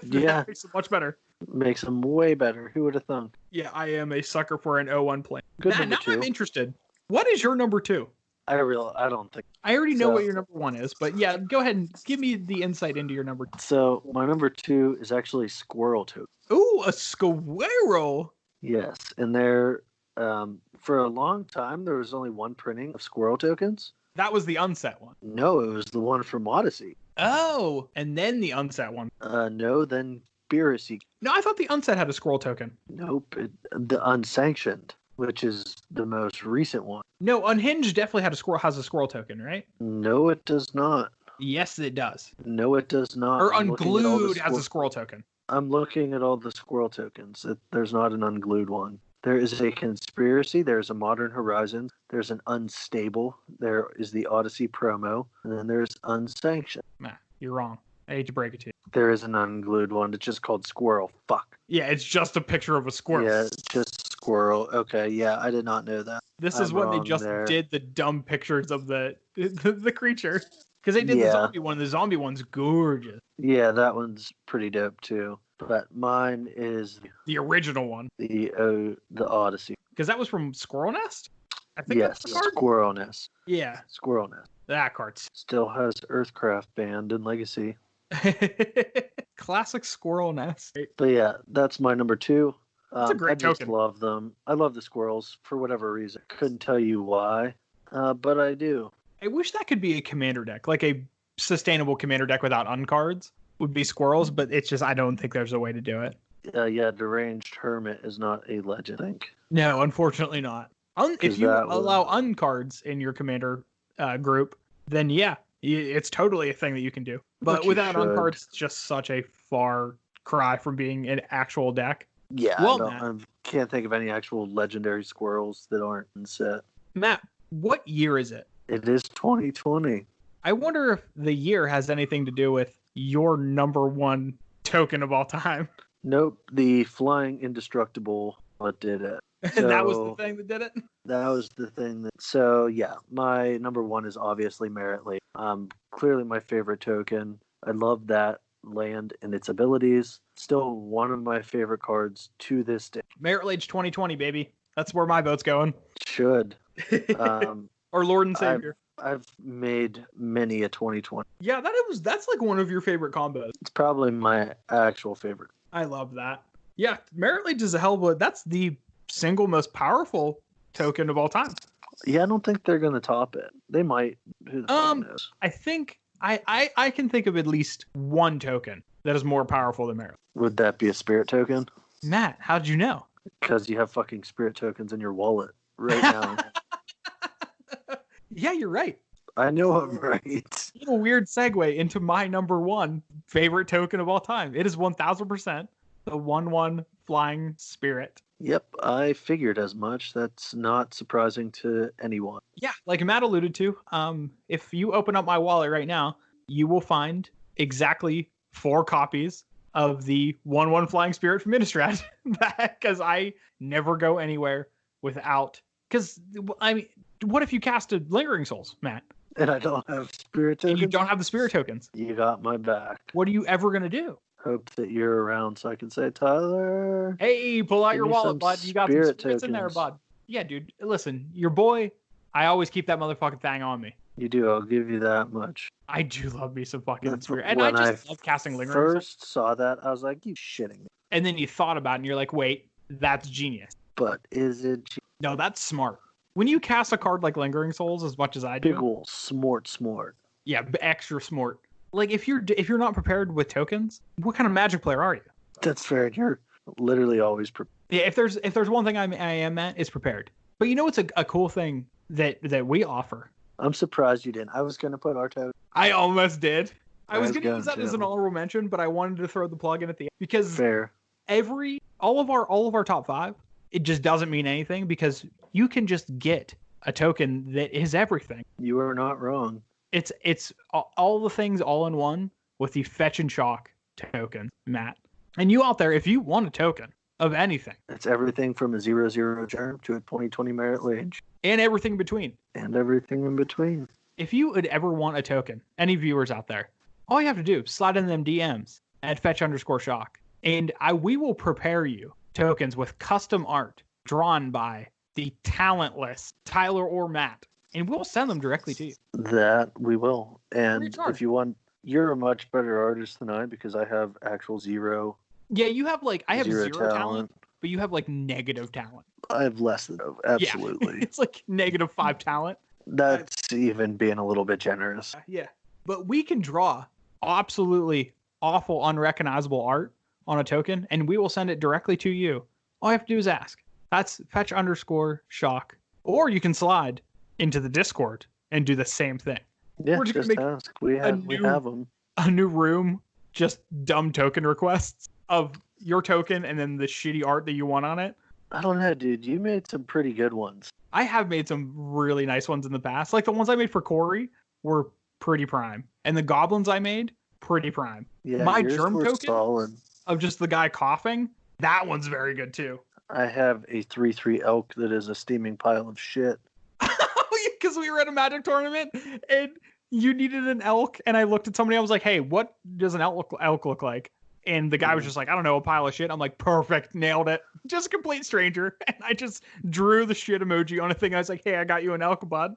Yeah. Makes it much better. Makes them way better. Who would have thunk? Yeah, I am a sucker for an 0/1 plant. Good now 2. I'm interested. What is your number 2? I don't think I already know so. what your number one is, but yeah, go ahead and give me the insight into your number. So my number 2 is actually squirrel token. Ooh, a squirrel. Yes, and there, for a long time there was only one printing of squirrel tokens. That was the unset one. No, it was the one from Odyssey. Oh, and then the unset one. No, then Conspiracy. No, I thought the unset had a squirrel token. Nope, the unsanctioned, which is the most recent one. No, Unhinged definitely has a squirrel token, right? No, it does not. Yes, it does. No, it does not. Or Unglued has a squirrel token. I'm looking at all the squirrel tokens. There's not an unglued one. There is a Conspiracy. There's a Modern Horizon. There's an Unstable. There is the Odyssey promo. And then there's Unsanctioned. Nah, you're wrong. I hate to break it to you. There is an unglued one. It's just called Squirrel. Fuck. Yeah, it's just a picture of a squirrel. Yeah, just Squirrel. Okay, yeah, I did not know that. This is when they just did the dumb pictures of the creature. Because they did the zombie one. The zombie one's gorgeous. Yeah, that one's pretty dope too. But mine is the original one. The Odyssey. Because that was from Squirrel Nest? I think yes, that's the card. Squirrel Nest. Yeah. Squirrel Nest. That card's still has Earthcraft banned in Legacy. Classic Squirrel Nest. But yeah, that's my number 2. That's a great I token. just love them. I love the squirrels for whatever reason. Couldn't tell you why, but I do. I wish that could be a commander deck, like a sustainable commander deck without uncards would be squirrels, but it's just I don't think there's a way to do it. Yeah, Deranged Hermit is not a legend, I think. No, unfortunately not. If you allow uncards in your commander group, then yeah, it's totally a thing that you can do. But without uncards, it's just such a far cry from being an actual deck. Yeah, well, I can't think of any actual legendary squirrels that aren't in set. Matt, what year is it? It is 2020. I wonder if the year has anything to do with your number one token of all time. Nope, the Flying Indestructible what did it. So, that was the thing that did it? That was the thing that... So, yeah, my number 1 is obviously Merit Lake. Clearly my favorite token. I love that land and its abilities. Still one of my favorite cards to this day. Merit Lage 2020, baby. That's where my vote's going. Should. Or Lord and Savior. I've made many a 2020. Yeah, that's like one of your favorite combos. It's probably my actual favorite. I love that. Yeah, Merit Lage is a hell of a... That's the single most powerful token of all time. Yeah, I don't think they're going to top it. They might. Who the fuck knows? I think... I can think of at least one token that is more powerful than Merit. Would that be a spirit token? Matt, how'd you know? Because you have fucking spirit tokens in your wallet right now. Yeah, you're right. I know I'm right. A weird segue into my number 1 favorite token of all time. It is 1000% the 1/1 flying spirit. Yep, I figured as much. That's not surprising to anyone. Yeah, like Matt alluded to, if you open up my wallet right now, you will find exactly 4 copies of the 1/1 flying spirit from Innistrad. Because I never go anywhere without... Because, I mean, what if you casted Lingering Souls, Matt? And I don't have spirit tokens? And you don't have the spirit tokens. You got my back. What are you ever going to do? Hope that you're around so I can say, Tyler. Hey, pull out your wallet, bud. You got some spirits in there, bud. Yeah, dude. Listen, your boy, I always keep that motherfucking thing on me. You do. I'll give you that much. I do love me some fucking spirit. And I just love casting Lingering Souls. First saw that, I was like, you shitting me. And then you thought about it and you're like, wait, that's genius. But is it No, that's smart. When you cast a card like Lingering Souls as much as I do. Big ol' smart. Yeah, extra smart. Like if you're not prepared with tokens, what kind of Magic player are you? That's fair. You're literally always prepared. Yeah, if there's one thing I am at, it's prepared. But you know what's a cool thing that we offer? I'm surprised you didn't. I was gonna put our token. I almost did. I was gonna use that as an honorable mention, but I wanted to throw the plug in at the end because fair. All of our top 5, it just doesn't mean anything because you can just get a token that is everything. You are not wrong. It's all the things all in one with the fetch and shock token, Matt. And you out there, if you want a token of anything. It's everything from a 0/0 germ to a 2020 Merit Lage. And everything in between. And everything in between. If you would ever want a token, any viewers out there, all you have to do, slide in them DMs at fetch_shock. And we will prepare you tokens with custom art drawn by the talentless Tyler or Matt. and we'll send them directly to you. That we will. And charge. if you want, you're a much better artist than I because I have actual zero. Yeah, you have like I have Zero zero talent, talent. but you have like negative talent. I have less than absolutely. Yeah, it's like -5 talent. That's even being a little bit generous. Yeah, but we can draw absolutely awful, unrecognizable art on a token, and we will send it directly to you. All you have to do is ask. That's fetch_shock, or you can slide into the Discord and do the same thing. Yeah, We're just just gonna make ask. We have them. A new room, just dumb token requests of your token and then the shitty art that you want on it. I don't know, dude. You made some pretty good ones. I have made some really nice ones in the past. Like the ones I made for Corey were pretty prime. And the goblins I made, pretty prime. Yeah, my yours germ were token solid. of just the guy coughing, that one's very good too. I have a 3/3 elk that is a steaming pile of shit. Because we were at a Magic tournament and you needed an elk, and I looked at somebody, I was like, hey, what does an elk look like? And the guy was just like, I don't know, a pile of shit. I'm like, perfect, nailed it. Just a complete stranger. And I just drew the shit emoji on a thing. I was like, hey, I got you an elk, bud.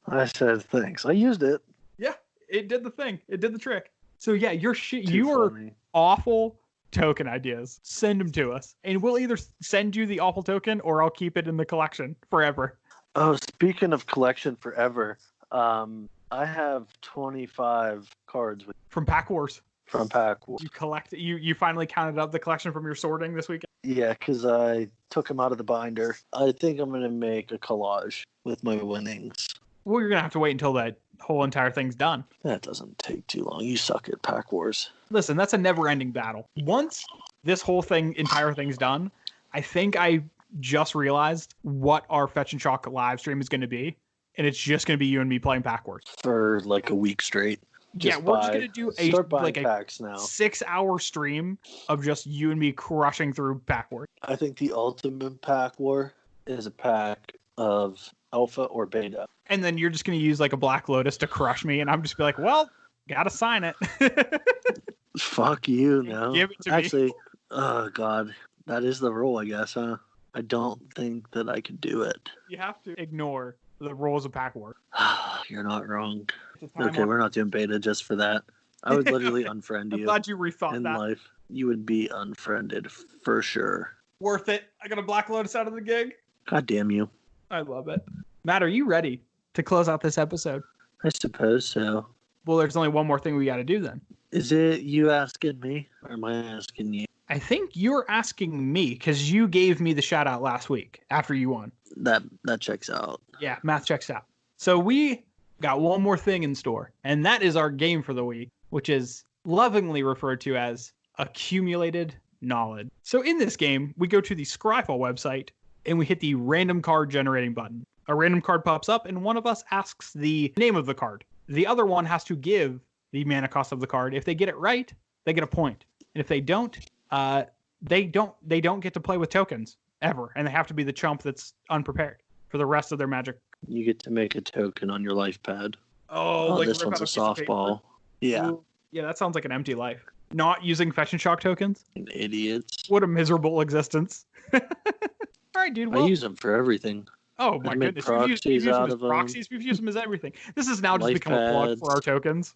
I said thanks. I used it. Yeah, it did the thing. It did the trick. So yeah, your shit. Too You are funny. awful token ideas. Send them to us, and we'll either send you the awful token or I'll keep it in the collection forever. Oh, speaking of collection forever, I have 25 cards From Pack Wars. from Pack Wars. You collect. You finally counted up the collection from your sorting this weekend. Yeah, because I took them out of the binder. I think I'm going to make a collage with my winnings. Well, you're gonna have to wait until that whole entire thing's done. That doesn't take too long. You suck at Pack Wars. Listen, that's a never-ending battle. Once this whole entire thing's done, I think I just realized what our Fetch and Shock live stream is going to be, and it's just going to be you and me playing Pack Wars For like a week straight. Yeah, we're just going to do start buying like a packs now. 6-hour stream of just you and me crushing through Pack Wars. I think the ultimate Pack War is a pack of Alpha or Beta. And then you're just going to use like a Black Lotus to crush me, and I'm just be like, well, gotta sign it. Fuck you, no. Give it to Actually, me. Oh, God. That is the rule, I guess, huh? I don't think that I could do it. You have to ignore the rules of Pack War. You're not wrong. It's a time Okay, on- we're not doing Beta just for that. I would literally unfriend I'm you glad you rethought in that. life. You would be unfriended for sure. Worth it. I got a Black Lotus out of the gig. God damn you. I love it. Matt, are you ready to close out this episode? I suppose so. Well, there's only one more thing we got to do then. Is it you asking me or am I asking you? I think you're asking me because you gave me the shout out last week after you won. That checks out. Yeah, math checks out. So we got one more thing in store, and that is our game for the week, which is lovingly referred to as accumulated knowledge. So in this game, we go to the Scryfall website and we hit the random card generating button. A random card pops up and one of us asks the name of the card. The other one has to give the mana cost of the card. If they get it right, they get a point. And if they don't, they don't get to play with tokens ever, and they have to be the chump that's unprepared for the rest of their Magic. You get to make a token on your life pad. Oh, like this rip one's out a piece of paper. softball. Yeah. Ooh, yeah, that sounds like an empty life. Not using Fetch and Shock tokens. Idiots. What a miserable existence. All right, dude. Well, I use them for everything. oh my I make goodness, proxies we've used them out as of 'em. proxies. We've used them as everything. This has now just Life become a plug pads. for our tokens.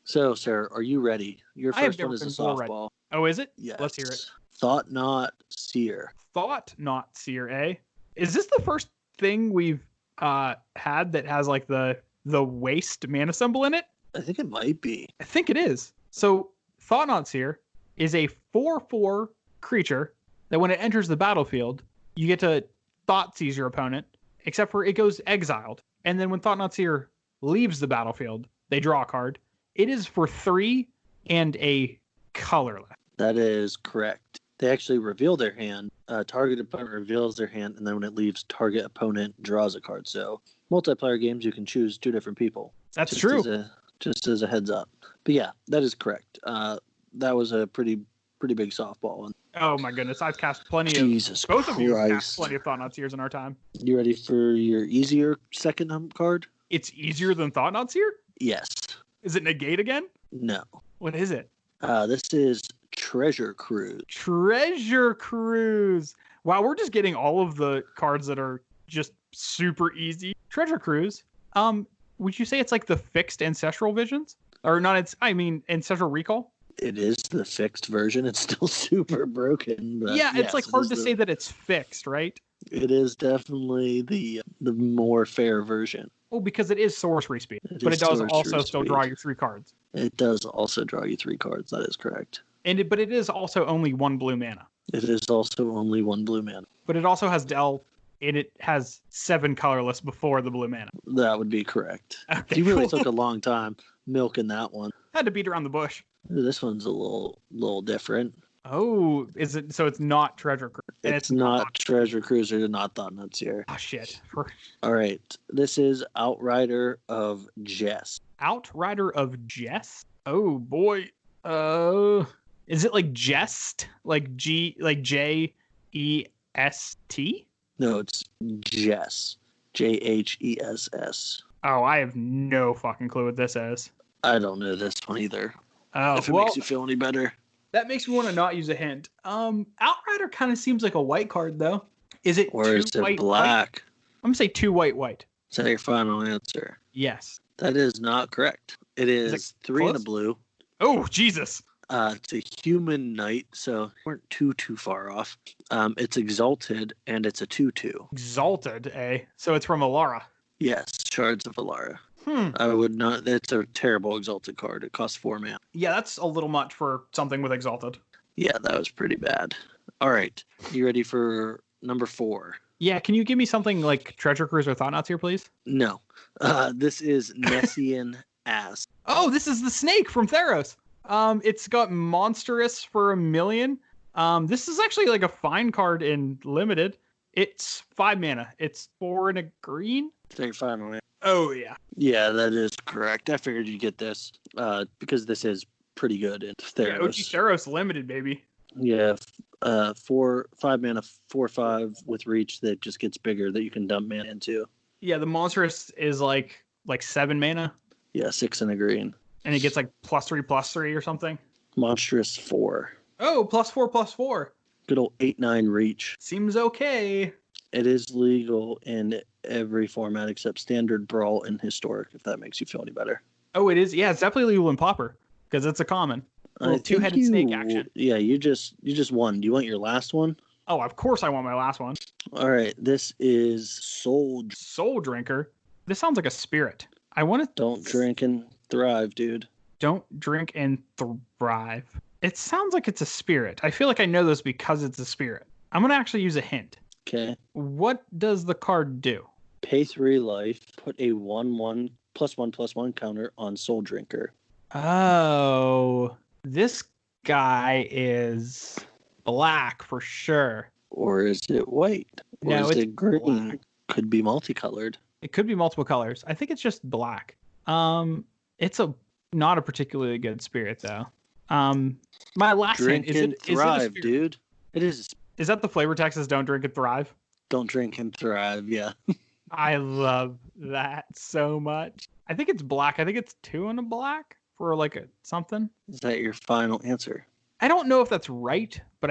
So, sir, are you ready? Your I have first one never is a been more ready. softball. Oh, is it? Yes. Let's hear it. Thought not seer. Thought not seer, eh? Is this the first thing we've had that has like the waste mana symbol in it? I think it might be. I think it is. So Thought Not Seer is a 4/4 creature that when it enters the battlefield, you get to Thought Seize your opponent, except for it goes exiled. And then when Thought Not Seer leaves the battlefield, they draw a card. It is for 3 and a colorless. That is correct. They actually reveal their hand. Target opponent reveals their hand, and then when it leaves, target opponent draws a card. So multiplayer games, you can choose 2 different people. That's true. Just as a heads up. But yeah, that is correct. That was a pretty big softball one. Oh my goodness, I've cast plenty Jesus of both of you have cast Christ. plenty of Thought Not Seers in our time. You ready for your easier second card? It's easier than Thought Not Seer? Yes. Is it negate again? No. What is it? This is Treasure Cruise. Treasure Cruise. Wow, we're just getting all of the cards that are just super easy. Treasure Cruise. Would you say it's like the fixed Ancestral Visions? Or not, Ancestral Recall? It is the fixed version. It's still super broken. But Yeah, it's yes, hard to say that it's fixed, right? It is definitely the more fair version. Well, because it is sorcery speed, but is it does sorcery also still draw speed. you 3 cards. It does also draw you 3 cards. That is correct. But it is also only 1 blue mana. It is also only 1 blue mana. But it also has Del, and it has 7 colorless before the blue mana. That would be correct. Okay, You really cool. took a long time milking that one. Had to beat around the bush. This one's a little different. Oh, is it? So it's not Treasure Cruise. And It's not Treasure Cruiser, not Thought Nuts here. Oh, shit. All right. This is Outrider of Jess. Outrider of Jess? Oh, boy. Is it like Jest? Like J-E-S-T? No, it's Jess. Jhess. Oh, I have no fucking clue what this is. I don't know this one either. Oh, if it makes you feel any better. That makes me want to not use a hint. Outrider kind of seems like a white card, though. Is it Or two is it white, black? White? I'm going to say 2 white. Is that your final answer? Yes. That is not correct. It is 3 close? and a blue. Oh, Jesus. It's a human knight, so we weren't too far off. It's Exalted, and it's a 2/2. Exalted, eh? So it's from Alara. Yes, Shards of Alara. I would not. It's a terrible Exalted card. It costs 4 mana. Yeah, that's a little much for something with Exalted. Yeah, that was pretty bad. All right, you ready for number 4? Yeah, can you give me something like Treasure Cruise or Thought Knots here, please? No. This is Nessian Ass. Oh, this is the snake from Theros. It's got Monstrous for 1 million. This is actually like a fine card in Limited. It's 5 mana. It's 4 and a green. Take final answer. Oh, yeah. Yeah, that is correct. I figured you'd get this because this is pretty good in Theros. Yeah, OG Theros Limited, baby. Yeah, 5 mana, 4/5 with reach that just gets bigger that you can dump mana into. Yeah, the Monstrous is like 7 mana. Yeah, 6 and a green. And it gets like +3/+3 or something. Monstrous 4. Oh, +4/+4. Good old 8/9 reach. Seems okay. It is legal in every format except Standard, Brawl, and Historic, if that makes you feel any better. Oh, it is? Yeah, it's definitely legal in Pauper because it's a common. Little 2-headed snake action. Yeah, you just won. Do you want your last one? Oh, of course I want my last one. All right, this is Soul Drinker. This sounds like a spirit. I want to... Don't drink and thrive, dude. Don't drink and thrive. It sounds like it's a spirit. I feel like I know this because it's a spirit. I'm going to actually use a hint. Okay. What does the card do? Pay 3 life, put a 1/1 +1/+1 counter on Soul Drinker. Oh, this guy is black for sure. Or is it white? Or No, is it's it green? black. Could be multicolored. It could be multiple colors. I think it's just black. It's not a particularly good spirit though. My last Drink hint and is it a thrive, spirit? dude. It is. Is that the flavor text? Is don't drink and thrive? Don't drink and thrive. Yeah. I love that so much. I think it's black. I think it's 2 and a black for like a something. Is that your final answer? I don't know if that's right, but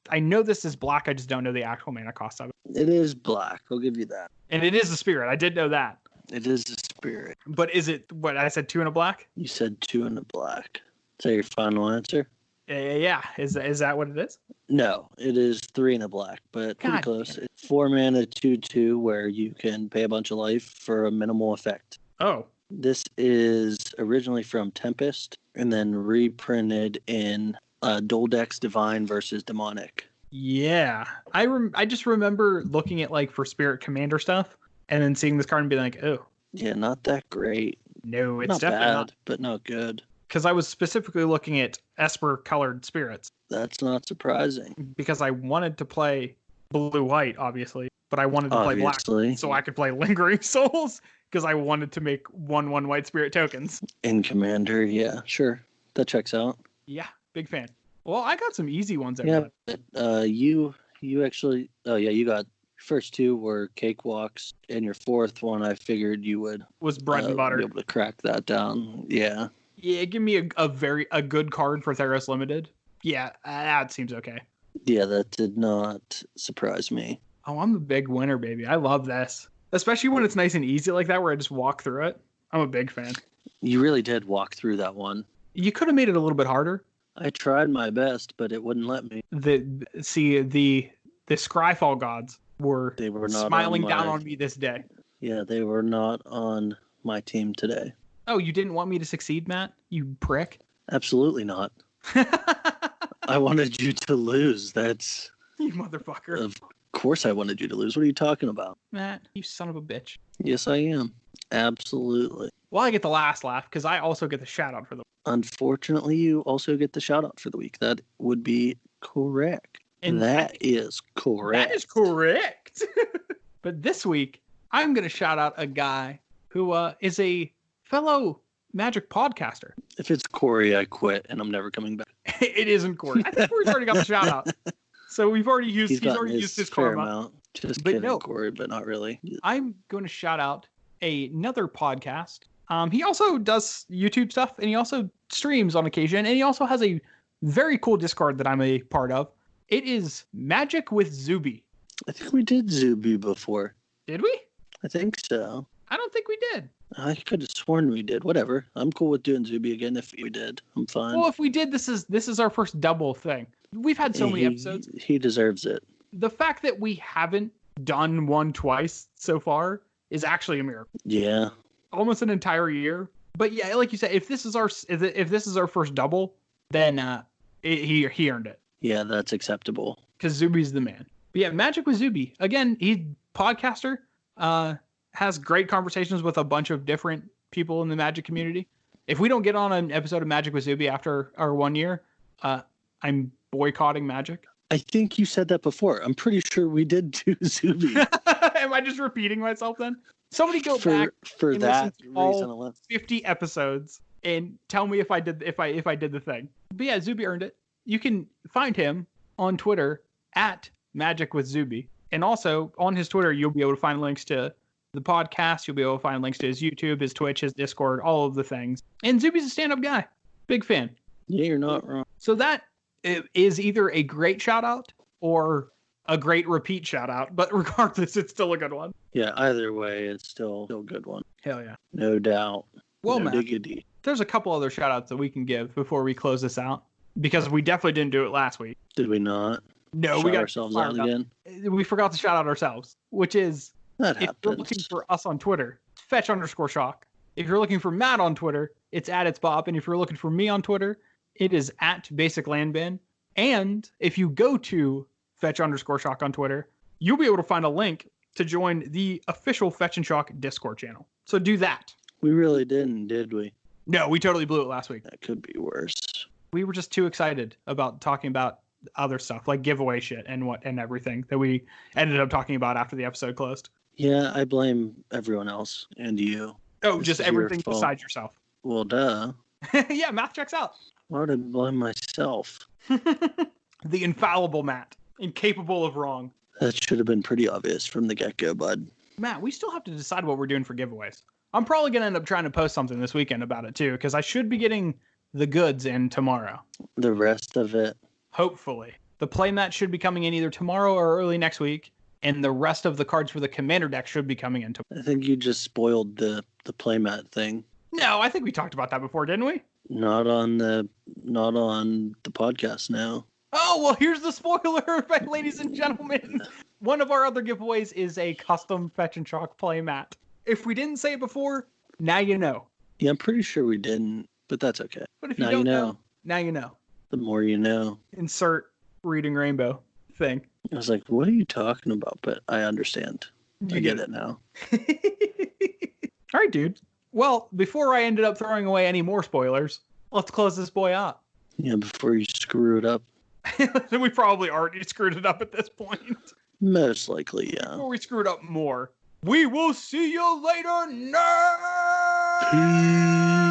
I know this is black. I just don't know the actual mana cost of it. It is black. I'll give you that. And it is a spirit. I did know that. It is a spirit. But is it what I said? 2 and a black? You said 2 and a black. Is that your final answer? Yeah. Is that what it is? No, it is 3 and a black, but pretty God close. It's 4 mana 2/2 where you can pay a bunch of life for a minimal effect. Oh. This is originally from Tempest and then reprinted in Doldex Divine versus Demonic. Yeah. I just remember looking at like for Spirit Commander stuff and then seeing this card and being like, oh. Yeah, not that great. No, it's not definitely bad, not. but not good. Because I was specifically looking at Esper colored spirits. That's not surprising. Because I wanted to play blue-white, obviously. But I wanted to play black so I could play Lingering Souls. Because I wanted to make 1/1 white spirit tokens. In Commander, yeah, sure. That checks out. Yeah, big fan. Well, I got some easy ones. Yeah, you actually... Oh, yeah, you got... First 2 were cakewalks, and your 4th one, I figured you would... Was bread and butter. Be able to crack that down. Yeah. Yeah, give me a good card for Theros Limited. Yeah, that seems okay. Yeah, that did not surprise me. Oh, I'm the big winner, baby. I love this. Especially when it's nice and easy like that, where I just walk through it. I'm a big fan. You really did walk through that one. You could have made it a little bit harder. I tried my best, but it wouldn't let me. The Scryfall gods were not smiling down on me this day. Yeah, they were not on my team today. Oh, you didn't want me to succeed, Matt? You prick. Absolutely not. I wanted you to lose. That's... You motherfucker. Of course I wanted you to lose. What are you talking about? Matt, you son of a bitch. Yes, I am. Absolutely. Well, I get the last laugh because I also get the shout out for the... Unfortunately, you also get the shout out for the week. That would be correct. And that is correct. That is correct. But this week, I'm going to shout out a guy who is a fellow Magic podcaster. If it's Corey, I quit and I'm never coming back. It isn't Corey. I think Corey's already got the shout out. So we've already used he's already used his fair karma. amount. Just kidding, no, Corey, but not really. I'm going to shout out another podcast. He also does YouTube stuff, and he also streams on occasion, and he also has a very cool Discord that I'm a part of. It is Magic with Zuby. I think we did Zuby before. Did we? I think so. I don't think we did. I could have sworn we did. Whatever. I'm cool with doing Zuby again if we did. I'm fine. Well, if we did, this is our first double thing. We've had so many episodes. He deserves it. The fact that we haven't done one twice so far is actually a miracle. Yeah. Almost an entire year. But yeah, like you said, if this is our first double, then he earned it. Yeah, that's acceptable. Because Zuby's the man. But yeah, Magic with Zuby. Again, he's podcaster. Has great conversations with a bunch of different people in the Magic community. If we don't get on an episode of Magic with Zuby after our 1 year, I'm boycotting Magic. I think you said that before. I'm pretty sure we did do Zuby. Am I just repeating myself then? Somebody go back for that reason alone. 50 episodes and tell me if I did the thing. But yeah, Zuby earned it. You can find him on Twitter at Magic with Zuby. And also on his Twitter, you'll be able to find links to the podcast. You'll be able to find links to his YouTube, his Twitch, his Discord, all of the things. And Zuby's a stand-up guy. Big fan. Yeah, you're not wrong. So that is either a great shout out or a great repeat shout out. But regardless, it's still a good one. Yeah, either way, it's still a good one. Hell yeah. No doubt. Well, no Matt, diggity. There's a couple other shout outs that we can give before we close this out. Because we definitely didn't do it last week. Did we not? No, we got ourselves out again. We forgot to shout out ourselves, which is that if happens. you're looking for us on Twitter, fetch_shock. If you're looking for Matt on Twitter, it's @itsbop. And if you're looking for me on Twitter, it is @basiclandbin. And if you go to fetch_shock on Twitter, you'll be able to find a link to join the official Fetch and Shock Discord channel. So do that. We really didn't, did we? No, we totally blew it last week. That could be worse. We were just too excited about talking about other stuff like giveaway shit and everything that we ended up talking about after the episode closed. Yeah, I blame everyone else and you. Oh, just everything besides yourself. Well, duh. Yeah, math checks out. Why would I blame myself? The infallible Matt, incapable of wrong. That should have been pretty obvious from the get-go, bud. Matt, we still have to decide what we're doing for giveaways. I'm probably going to end up trying to post something this weekend about it too, because I should be getting the goods in tomorrow. The rest of it. Hopefully. The playmat should be coming in either tomorrow or early next week, and the rest of the cards for the commander deck should be coming in tomorrow. I think you just spoiled the playmat thing. No, I think we talked about that before, didn't we? Not on the podcast now. Oh, well, here's the spoiler, ladies and gentlemen. One of our other giveaways is a custom Fetch and Shock playmat. If we didn't say it before, now you know. Yeah, I'm pretty sure we didn't, but that's okay. But if you don't know, now you know. The more you know. Insert Reading Rainbow thing. I was like, what are you talking about? But I understand. I get it now. All right, dude. Well, before I ended up throwing away any more spoilers, let's close this boy out. Yeah, before you screw it up. We probably already screwed it up at this point. Most likely, yeah. Before we screwed up more. We will see you later, nerds!